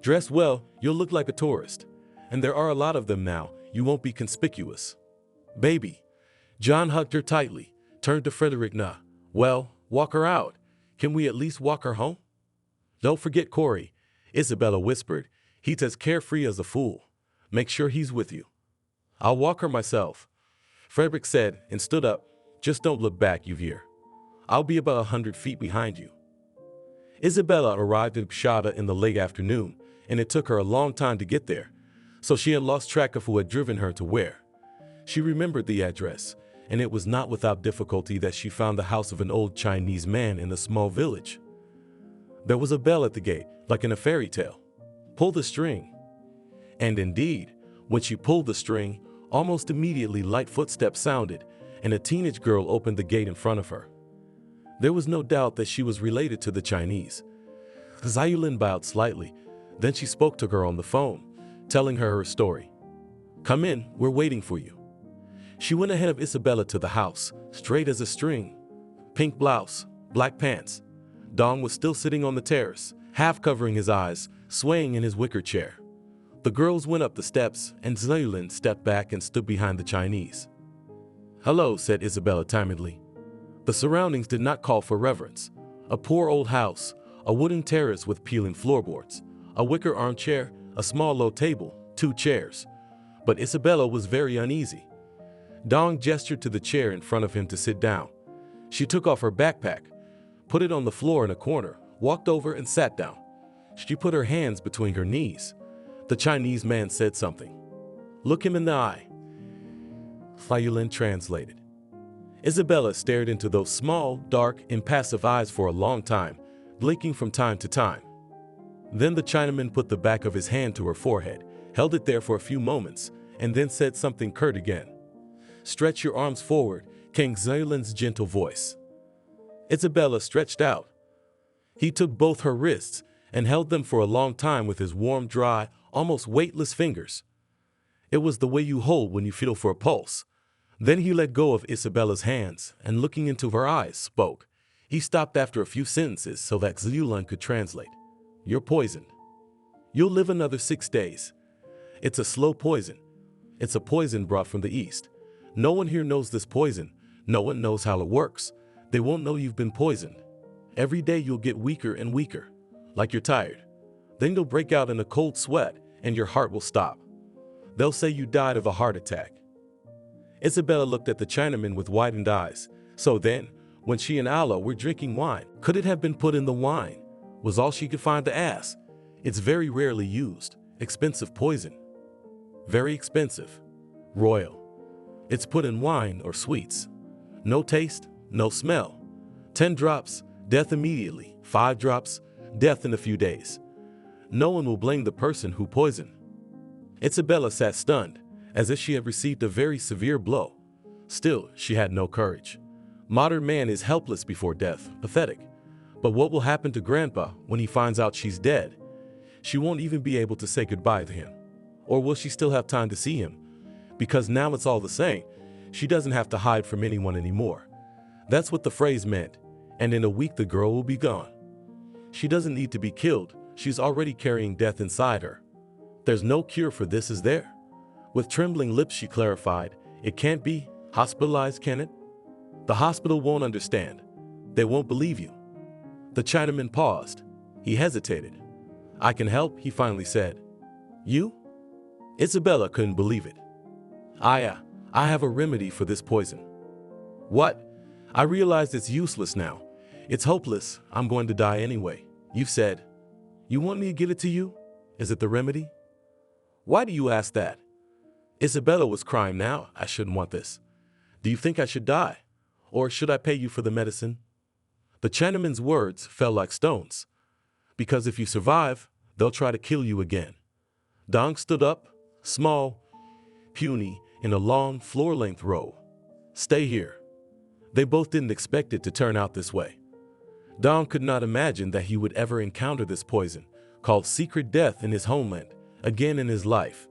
Dress well, you'll look like a tourist. And there are a lot of them now, you won't be conspicuous. Baby. John hugged her tightly, turned to Frederick. Well, walk her out. Can we at least walk her home? Don't forget Corey, Isabella whispered. He's as carefree as a fool. Make sure he's with you. I'll walk her myself, Frederick said and stood up. Just don't look back, Yuvier. I'll be about 100 feet behind you. Isabella arrived in Pshada in the late afternoon, and it took her a long time to get there, so she had lost track of who had driven her to where. She remembered the address, and it was not without difficulty that she found the house of an old Chinese man in a small village. There was a bell at the gate, like in a fairy tale. Pull the string. And indeed, when she pulled the string, almost immediately light footsteps sounded, and a teenage girl opened the gate in front of her. There was no doubt that she was related to the Chinese. Zayulin bowed slightly, then she spoke to her on the phone, telling her her story. Come in, we're waiting for you. She went ahead of Isabella to the house, straight as a string. Pink blouse, black pants. Dong was still sitting on the terrace, half covering his eyes, swaying in his wicker chair. The girls went up the steps, and Zayulin stepped back and stood behind the Chinese. "Hello," said Isabella timidly. The surroundings did not call for reverence. A poor old house, a wooden terrace with peeling floorboards, a wicker armchair, a small low table, 2 chairs. But Isabella was very uneasy. Dong gestured to the chair in front of him to sit down. She took off her backpack, put it on the floor in a corner, walked over and sat down. She put her hands between her knees. The Chinese man said something. "Look him in the eye." Zayulin translated. Isabella stared into those small, dark, impassive eyes for a long time, blinking from time to time. Then the Chinaman put the back of his hand to her forehead, held it there for a few moments, and then said something curt again. "Stretch your arms forward," came Zayulin's gentle voice. Isabella stretched out. He took both her wrists and held them for a long time with his warm, dry, almost weightless fingers. It was the way you hold when you feel for a pulse. Then he let go of Isabella's hands and, looking into her eyes, spoke. He stopped after a few sentences so that Zayulin could translate. "You're poisoned. You'll live another 6 days. It's a slow poison. It's a poison brought from the East. No one here knows this poison. No one knows how it works. They won't know you've been poisoned. Every day you'll get weaker and weaker, like you're tired. Then you'll break out in a cold sweat and your heart will stop. They'll say you died of a heart attack." Isabella looked at the Chinaman with widened eyes. So then, when she and Allah were drinking wine, could it have been put in the wine? Was all she could find to ask. It's very rarely used. Expensive poison. Very expensive. Royal. It's put in wine or sweets. No taste, no smell. 10 drops, death immediately. 5 drops, death in a few days. No one will blame the person who poisoned. Isabella sat stunned, as if she had received a very severe blow. Still, she had no courage. Modern man is helpless before death, pathetic. But what will happen to Grandpa when he finds out she's dead? She won't even be able to say goodbye to him. Or will she still have time to see him? Because now it's all the same. She doesn't have to hide from anyone anymore. That's what the phrase meant. And in a week the girl will be gone. She doesn't need to be killed. She's already carrying death inside her. There's no cure for this, is there? With trembling lips she clarified, "It can't be hospitalized, can it? The hospital won't understand. They won't believe you." The Chinaman paused. He hesitated. "I can help," he finally said. "You?" Isabella couldn't believe it. I have a remedy for this poison." "What?" "I realize it's useless now. It's hopeless. I'm going to die anyway. You've said. You want me to give it to you? Is it the remedy?" "Why do you ask that?" Isabella was crying now. "I shouldn't want this. Do you think I should die? Or should I pay you for the medicine?" The Chinaman's words fell like stones. "Because if you survive, they'll try to kill you again." Dong stood up, small, puny, in a long, floor-length row. "Stay here." They both didn't expect it to turn out this way. Dong could not imagine that he would ever encounter this poison, called secret death, in his homeland, again in his life.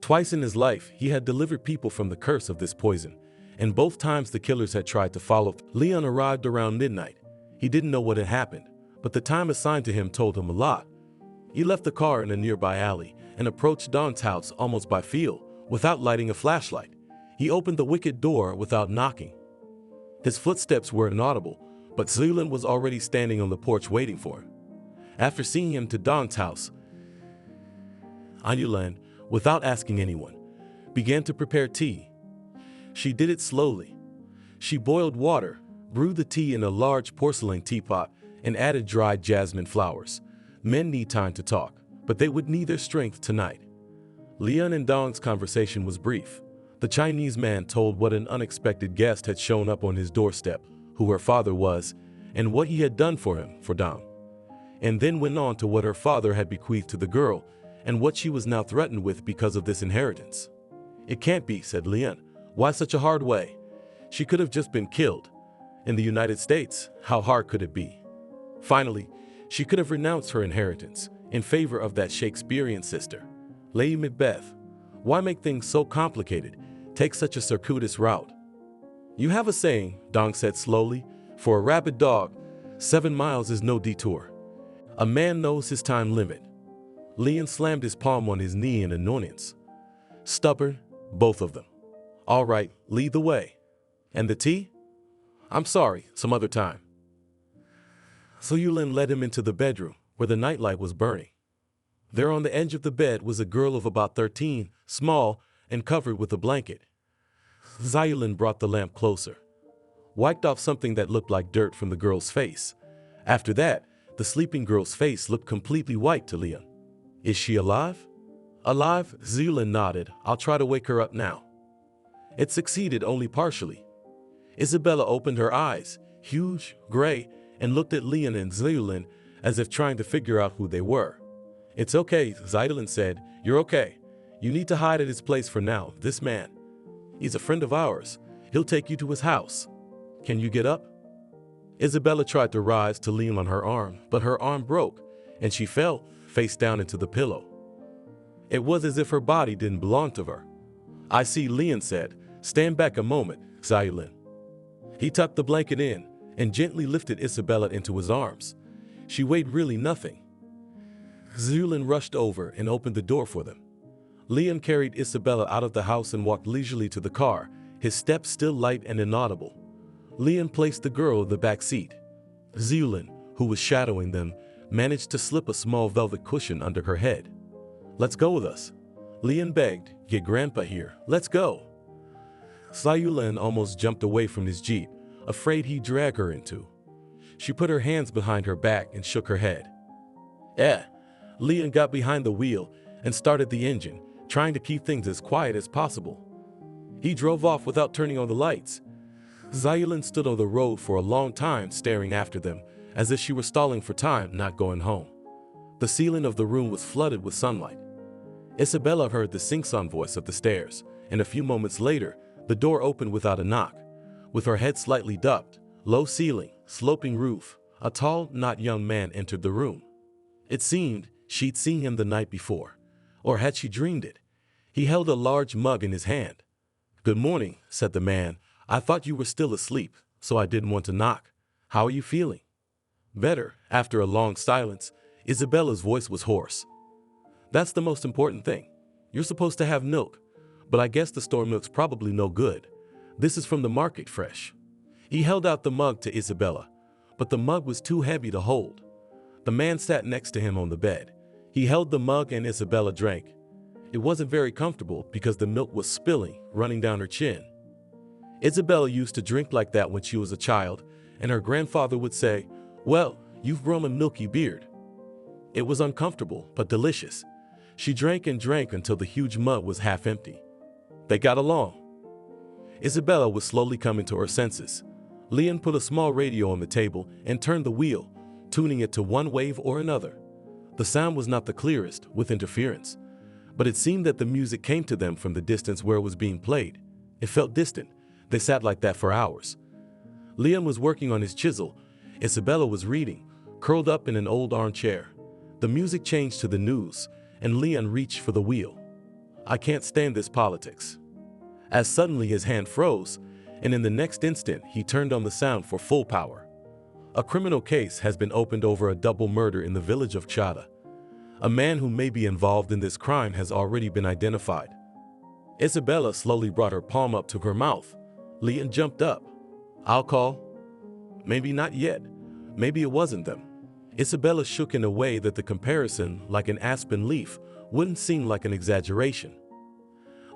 Twice in his life, he had delivered people from the curse of this poison, and both times the killers had tried to follow. Leon arrived around midnight. He didn't know what had happened, but the time assigned to him told him a lot. He left the car in a nearby alley and approached Dong's house almost by feel, without lighting a flashlight. He opened the wicket door without knocking. His footsteps were inaudible, but Zayulin was already standing on the porch waiting for him. After seeing him to Dong's house, Zayulin, without asking anyone, began to prepare tea. She did it slowly. She boiled water, brewed the tea in a large porcelain teapot, and added dried jasmine flowers. Men need time to talk, but they would need their strength tonight. Leon and Dong's conversation was brief. The Chinese man told what an unexpected guest had shown up on his doorstep, who her father was, and what he had done for him, for Dong. And then went on to what her father had bequeathed to the girl, and what she was now threatened with because of this inheritance. "It can't be," said Leon. "Why such a hard way? She could have just been killed. In the United States, how hard could it be? Finally, she could have renounced her inheritance in favor of that Shakespearean sister, Lady Macbeth. Why make things so complicated? Take such a circuitous route." "You have a saying," Dong said slowly, "for a rabid dog, 7 miles is no detour. A man knows his time limit." Leon slammed his palm on his knee in annoyance. Stubborn, both of them. All right, lead the way. And the tea? I'm sorry, some other time. So Yulin led him into the bedroom, where the nightlight was burning. There on the edge of the bed was a girl of about 13, small and covered with a blanket. Zayulin brought the lamp closer, wiped off something that looked like dirt from the girl's face. After that, the sleeping girl's face looked completely white to Leon. Is she alive? Alive? Zayulin nodded. I'll try to wake her up now. It succeeded only partially. Isabella opened her eyes, huge, gray, and looked at Leon and Zayulin as if trying to figure out who they were. It's okay, Zayulin said. You're okay. You need to hide at his place for now. This man, he's a friend of ours. He'll take you to his house. Can you get up? Isabella tried to rise to lean on her arm, but her arm broke, and she fell face down into the pillow. It was as if her body didn't belong to her. I see, Leon said. Stand back a moment, Zayulin. He tucked the blanket in and gently lifted Isabella into his arms. She weighed really nothing. Zayulin rushed over and opened the door for them. Leon carried Isabella out of the house and walked leisurely to the car, his steps still light and inaudible. Leon placed the girl in the back seat. Zayulin, who was shadowing them, managed to slip a small velvet cushion under her head. Let's go with us, Leon begged. Get Grandpa here. Let's go. Zayulin almost jumped away from his jeep, afraid he'd drag her into. She put her hands behind her back and shook her head. Leon got behind the wheel and started the engine, trying to keep things as quiet as possible. He drove off without turning on the lights. Zayulin stood on the road for a long time, staring after them, as if she were stalling for time, not going home. The ceiling of the room was flooded with sunlight. Isabella heard the sing-song voice of the stairs, and a few moments later, the door opened without a knock. With her head slightly ducked, low ceiling, sloping roof, a tall, not young man entered the room. It seemed she'd seen him the night before, or had she dreamed it? He held a large mug in his hand. Good morning, said the man. I thought you were still asleep, so I didn't want to knock. How are you feeling? Better. After a long silence, Isabella's voice was hoarse. That's the most important thing. You're supposed to have milk, but I guess the store milk's probably no good. This is from the market, fresh. He held out the mug to Isabella, but the mug was too heavy to hold. The man sat next to him on the bed. He held the mug and Isabella drank. It wasn't very comfortable because the milk was spilling, running down her chin. Isabella used to drink like that when she was a child, and her grandfather would say, "Well, you've grown a milky beard." It was uncomfortable, but delicious. She drank and drank until the huge mug was half empty. They got along. Isabella was slowly coming to her senses. Leon put a small radio on the table and turned the wheel, tuning it to one wave or another. The sound was not the clearest, with interference, but it seemed that the music came to them from the distance where it was being played. It felt distant. They sat like that for hours. Leon was working on his chisel. Isabella was reading, curled up in an old armchair. The music changed to the news, and Leon reached for the wheel. I can't stand this politics. As suddenly his hand froze, and in the next instant he turned on the sound for full power. A criminal case has been opened over a double murder in the village of Chada. A man who may be involved in this crime has already been identified. Isabella slowly brought her palm up to her mouth. Leon jumped up. I'll call. Maybe not yet. Maybe it wasn't them. Isabella shook in a way that the comparison, like an aspen leaf, wouldn't seem like an exaggeration.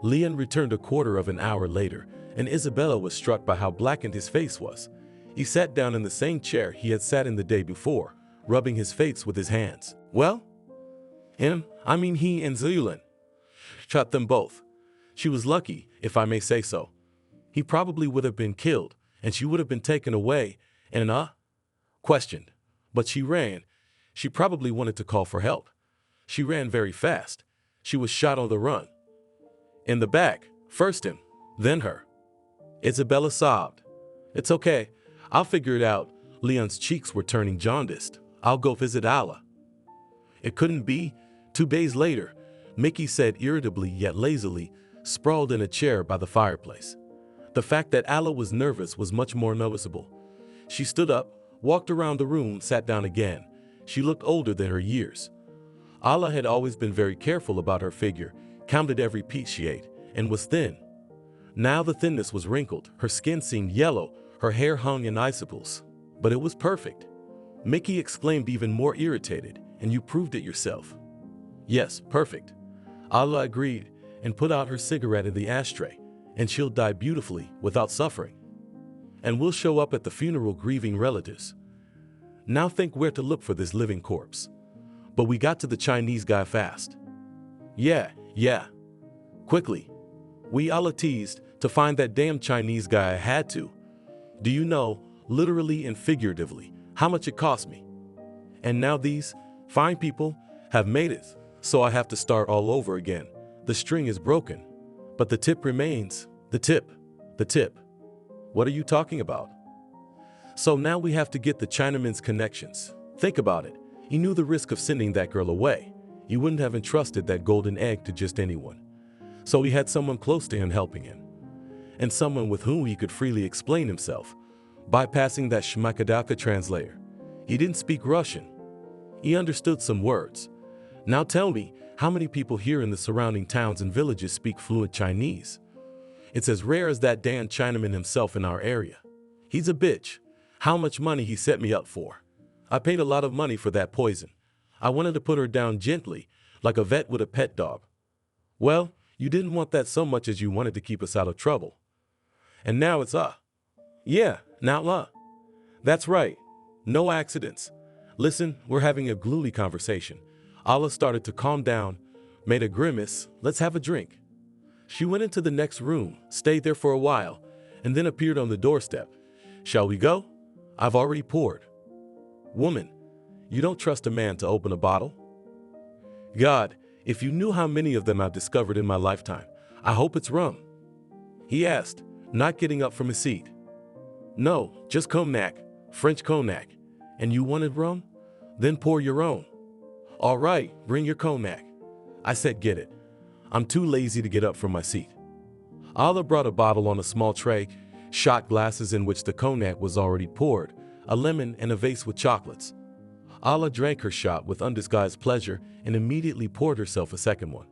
Leon returned a quarter of an hour later, and Isabella was struck by how blackened his face was. He sat down in the same chair he had sat in the day before, rubbing his face with his hands. Well? He and Zayulin. Shot them both. She was lucky, if I may say so. He probably would have been killed, and she would have been taken away and questioned. But she ran. She probably wanted to call for help. She ran very fast. She was shot on the run. In the back, first him, then her. Isabella sobbed. It's okay. I'll figure it out. Leon's cheeks were turning jaundiced. I'll go visit Allah. It couldn't be. 2 days later, Mickey said irritably yet lazily, sprawled in a chair by the fireplace. The fact that Allah was nervous was much more noticeable. She stood up, walked around the room, sat down again. She looked older than her years. Allah had always been very careful about her figure, counted every piece she ate, and was thin. Now the thinness was wrinkled, her skin seemed yellow, her hair hung in icicles. But it was perfect. Mickey exclaimed, even more irritated, and you proved it yourself. Yes, perfect. Allah agreed and put out her cigarette in the ashtray, and she'll die beautifully without suffering. And we'll show up at the funeral grieving relatives. Now think where to look for this living corpse. But we got to the Chinese guy fast. Yeah. Quickly. We Allah teased to find that damn Chinese guy. I had to. Do you know, literally and figuratively, how much it cost me? And now these fine people have made it, so I have to start all over again. The string is broken, but the tip remains. The tip. What are you talking about? So now we have to get the Chinaman's connections. Think about it. He knew the risk of sending that girl away. He wouldn't have entrusted that golden egg to just anyone. So he had someone close to him helping him, and someone with whom he could freely explain himself, bypassing that Shmakadaka translator. He didn't speak Russian. He understood some words. Now tell me, how many people here in the surrounding towns and villages speak fluent Chinese? It's as rare as that damn Chinaman himself in our area. He's a bitch. How much money he set me up for? I paid a lot of money for that poison. I wanted to put her down gently, like a vet would a pet dog. Well, you didn't want that so much as you wanted to keep us out of trouble. And now it's Yeah, now That's right. No accidents. Listen, we're having a gloomy conversation. Allah started to calm down, made a grimace. Let's have a drink. She went into the next room, stayed there for a while, and then appeared on the doorstep. Shall we go? I've already poured. Woman, you don't trust a man to open a bottle? God, if you knew how many of them I've discovered in my lifetime, I hope it's rum. He asked, not getting up from his seat. No, just cognac, French cognac. And you wanted rum? Then pour your own. All right, bring your cognac. I said get it. I'm too lazy to get up from my seat. Allah brought a bottle on a small tray, shot glasses in which the cognac was already poured, a lemon and a vase with chocolates. Allah drank her shot with undisguised pleasure and immediately poured herself a second one.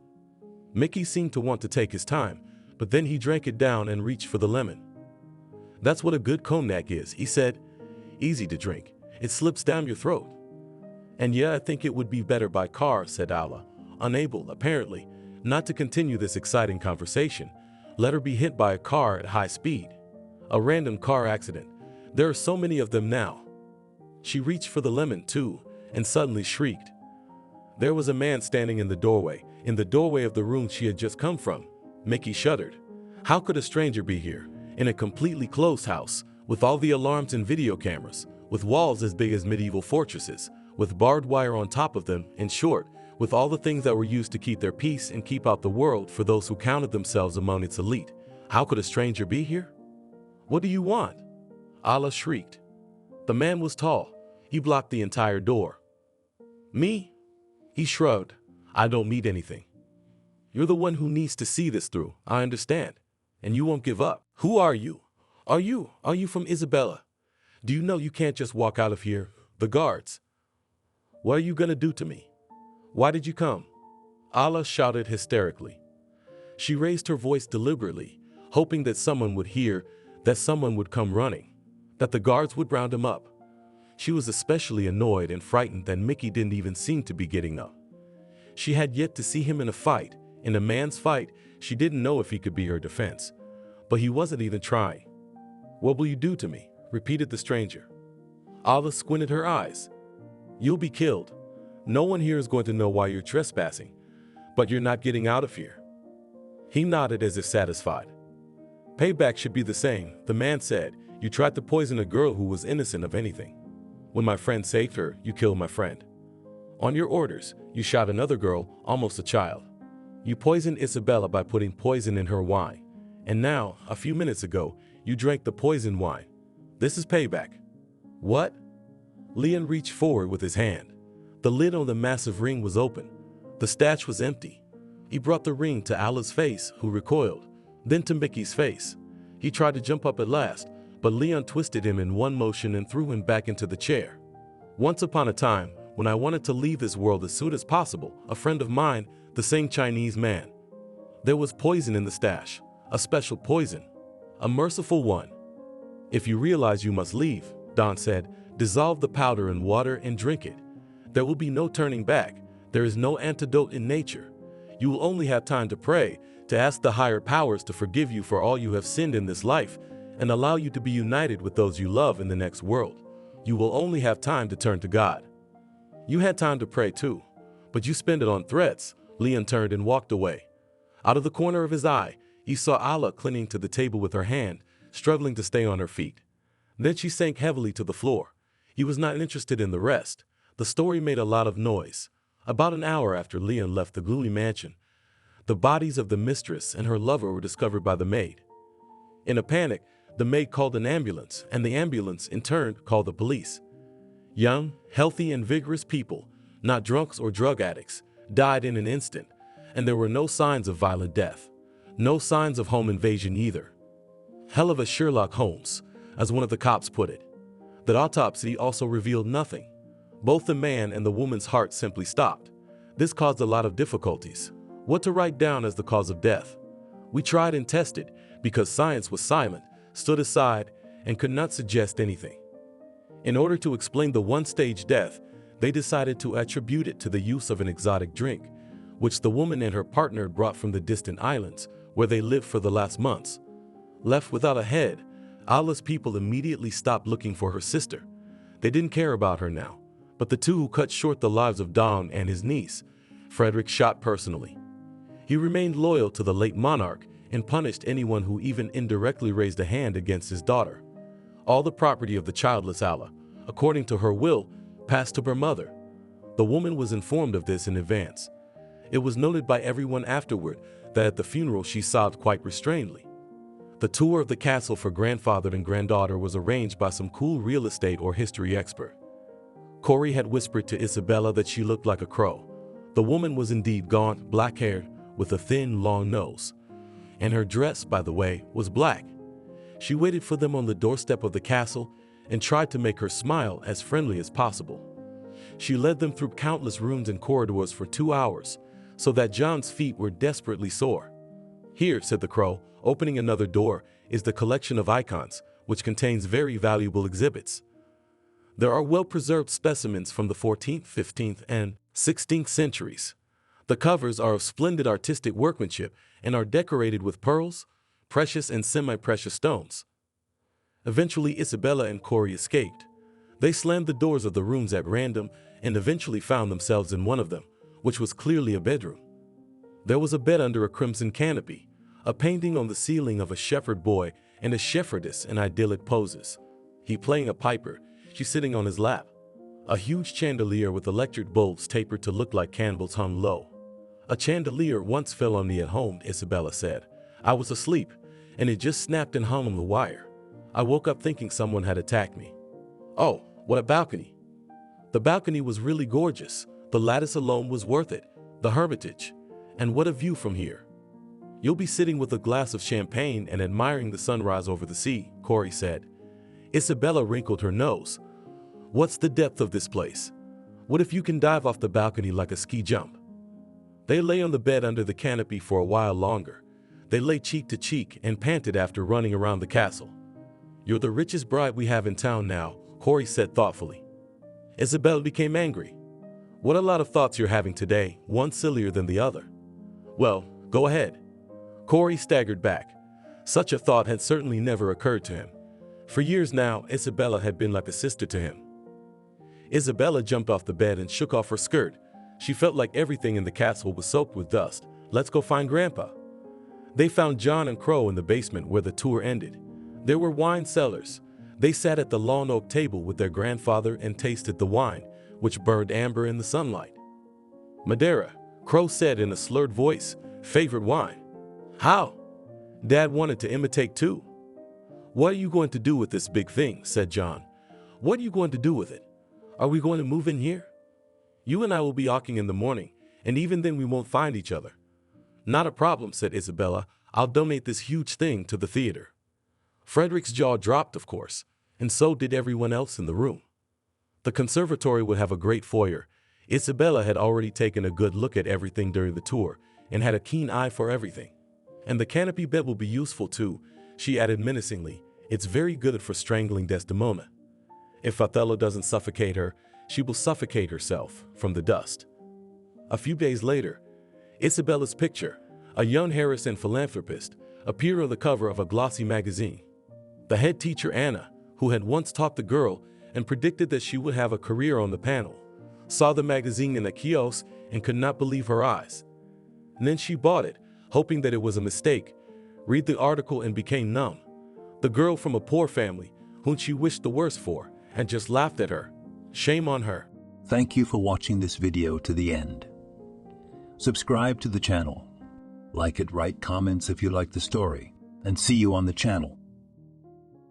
Mickey seemed to want to take his time, but then he drank it down and reached for the lemon. That's what a good cognac is, he said. Easy to drink. It slips down your throat. And yeah, I think it would be better by car, said Allah, unable, apparently, not to continue this exciting conversation. Let her be hit by a car at high speed. A random car accident. There are so many of them now. She reached for the lemon too, and suddenly shrieked. There was a man standing in the doorway of the room she had just come from. Mickey shuddered. How could a stranger be here, in a completely closed house, with all the alarms and video cameras, with walls as big as medieval fortresses, with barbed wire on top of them, in short, with all the things that were used to keep their peace and keep out the world for those who counted themselves among its elite? How could a stranger be here? What do you want? Allah shrieked. The man was tall. He blocked the entire door. Me? He shrugged. I don't need anything. You're the one who needs to see this through, I understand. And you won't give up. Who are you? Are you from Isabella? Do you know you can't just walk out of here? The guards. What are you gonna do to me? Why did you come? Allah shouted hysterically. She raised her voice deliberately, hoping that someone would hear, that someone would come running, that the guards would round him up. She was especially annoyed and frightened that Mickey didn't even seem to be getting up. She had yet to see him in a fight. In a man's fight, she didn't know if he could be her defense. But he wasn't even trying. What will you do to me? Repeated the stranger. Allah squinted her eyes. You'll be killed. No one here is going to know why you're trespassing, but you're not getting out of here. He nodded as if satisfied. Payback should be the same, the man said. You tried to poison a girl who was innocent of anything. When my friend saved her, you killed my friend. On your orders, you shot another girl, almost a child. You poisoned Isabella by putting poison in her wine. And now, a few minutes ago, you drank the poisoned wine. This is payback. What? Leon reached forward with his hand. The lid on the massive ring was open. The stash was empty. He brought the ring to Allah's face, who recoiled, then to Mickey's face. He tried to jump up at last, but Leon twisted him in one motion and threw him back into the chair. Once upon a time, when I wanted to leave this world as soon as possible, a friend of mine, the same Chinese man. There was poison in the stash, a special poison, a merciful one. If you realize you must leave, Don said, dissolve the powder in water and drink it. There will be no turning back. There is no antidote in nature. You will only have time to pray, to ask the higher powers to forgive you for all you have sinned in this life and allow you to be united with those you love in the next world. You will only have time to turn to God. You had time to pray too, but you spent it on threats. Leon turned and walked away. Out of the corner of his eye, he saw Ala clinging to the table with her hand, struggling to stay on her feet. Then she sank heavily to the floor. He was not interested in the rest. The story made a lot of noise. About an hour after Leon left the gloomy mansion, the bodies of the mistress and her lover were discovered by the maid. In a panic, the maid called an ambulance, and the ambulance, in turn, called the police. Young, healthy, and vigorous people, not drunks or drug addicts, died in an instant, and there were no signs of violent death. No signs of home invasion either. Hell of a Sherlock Holmes, as one of the cops put it. The autopsy also revealed nothing. Both the man and the woman's heart simply stopped. This caused a lot of difficulties. What to write down as the cause of death? We tried and tested, because science was silent, stood aside, and could not suggest anything. In order to explain the one-stage death, they decided to attribute it to the use of an exotic drink, which the woman and her partner brought from the distant islands, where they lived for the last months. Left without a head, Ala's people immediately stopped looking for her sister. They didn't care about her now, but the two who cut short the lives of Don and his niece, Frederick shot personally. He remained loyal to the late monarch and punished anyone who even indirectly raised a hand against his daughter. All the property of the childless Ala, according to her will, passed to her mother. The woman was informed of this in advance. It was noted by everyone afterward that at the funeral she sobbed quite restrainedly. The tour of the castle for grandfather and granddaughter was arranged by some cool real estate or history expert. Corey had whispered to Isabella that she looked like a crow. The woman was indeed gaunt, black-haired, with a thin, long nose. And her dress, by the way, was black. She waited for them on the doorstep of the castle and tried to make her smile as friendly as possible. She led them through countless rooms and corridors for 2 hours, so that John's feet were desperately sore. Here, said the crow, opening another door, is the collection of icons, which contains very valuable exhibits. There are well-preserved specimens from the 14th, 15th, and 16th centuries. The covers are of splendid artistic workmanship and are decorated with pearls, precious and semi-precious stones. Eventually, Isabella and Corey escaped. They slammed the doors of the rooms at random and eventually found themselves in one of them, which was clearly a bedroom. There was a bed under a crimson canopy, a painting on the ceiling of a shepherd boy and a shepherdess in idyllic poses. He playing a piper, she sitting on his lap. A huge chandelier with electric bulbs tapered to look like candles hung low. A chandelier once fell on me at home, Isabella said. I was asleep, and it just snapped and hung on the wire. I woke up thinking someone had attacked me. Oh, what a balcony. The balcony was really gorgeous. The lattice alone was worth it. The hermitage. And what a view from here. You'll be sitting with a glass of champagne and admiring the sunrise over the sea, Corey said. Isabella wrinkled her nose. What's the depth of this place? What if you can dive off the balcony like a ski jump? They lay on the bed under the canopy for a while longer. They lay cheek to cheek and panted after running around the castle. You're the richest bride we have in town now, Corey said thoughtfully. Isabella became angry. What a lot of thoughts you're having today, one sillier than the other. Well, go ahead. Corey staggered back. Such a thought had certainly never occurred to him. For years now, Isabella had been like a sister to him. Isabella jumped off the bed and shook off her skirt. She felt like everything in the castle was soaked with dust. Let's go find Grandpa. They found John and Crow in the basement where the tour ended. There were wine cellars. They sat at the lawn oak table with their grandfather and tasted the wine, which burned amber in the sunlight. Madeira, Crow said in a slurred voice, favorite wine. How? Dad wanted to imitate too. What are you going to do with this big thing? Said John. What are you going to do with it? Are we going to move in here? You and I will be walking in the morning, and even then we won't find each other. Not a problem, said Isabella. I'll donate this huge thing to the theater. Frederick's jaw dropped, of course, and so did everyone else in the room. The conservatory would have a great foyer. Isabella had already taken a good look at everything during the tour and had a keen eye for everything. And the canopy bed will be useful too, she added menacingly. It's very good for strangling Desdemona. If Othello doesn't suffocate her, she will suffocate herself from the dust. A few days later, Isabella's picture, a young heiress and philanthropist, appeared on the cover of a glossy magazine. The head teacher, Anna, who had once taught the girl and predicted that she would have a career on the panel, saw the magazine in a kiosk and could not believe her eyes. And then she bought it, hoping that it was a mistake, read the article and became numb. The girl from a poor family, whom she wished the worst for, and just laughed at her. Shame on her. Thank you for watching this video to the end. Subscribe to the channel. Like it, write comments if you like the story, and see you on the channel.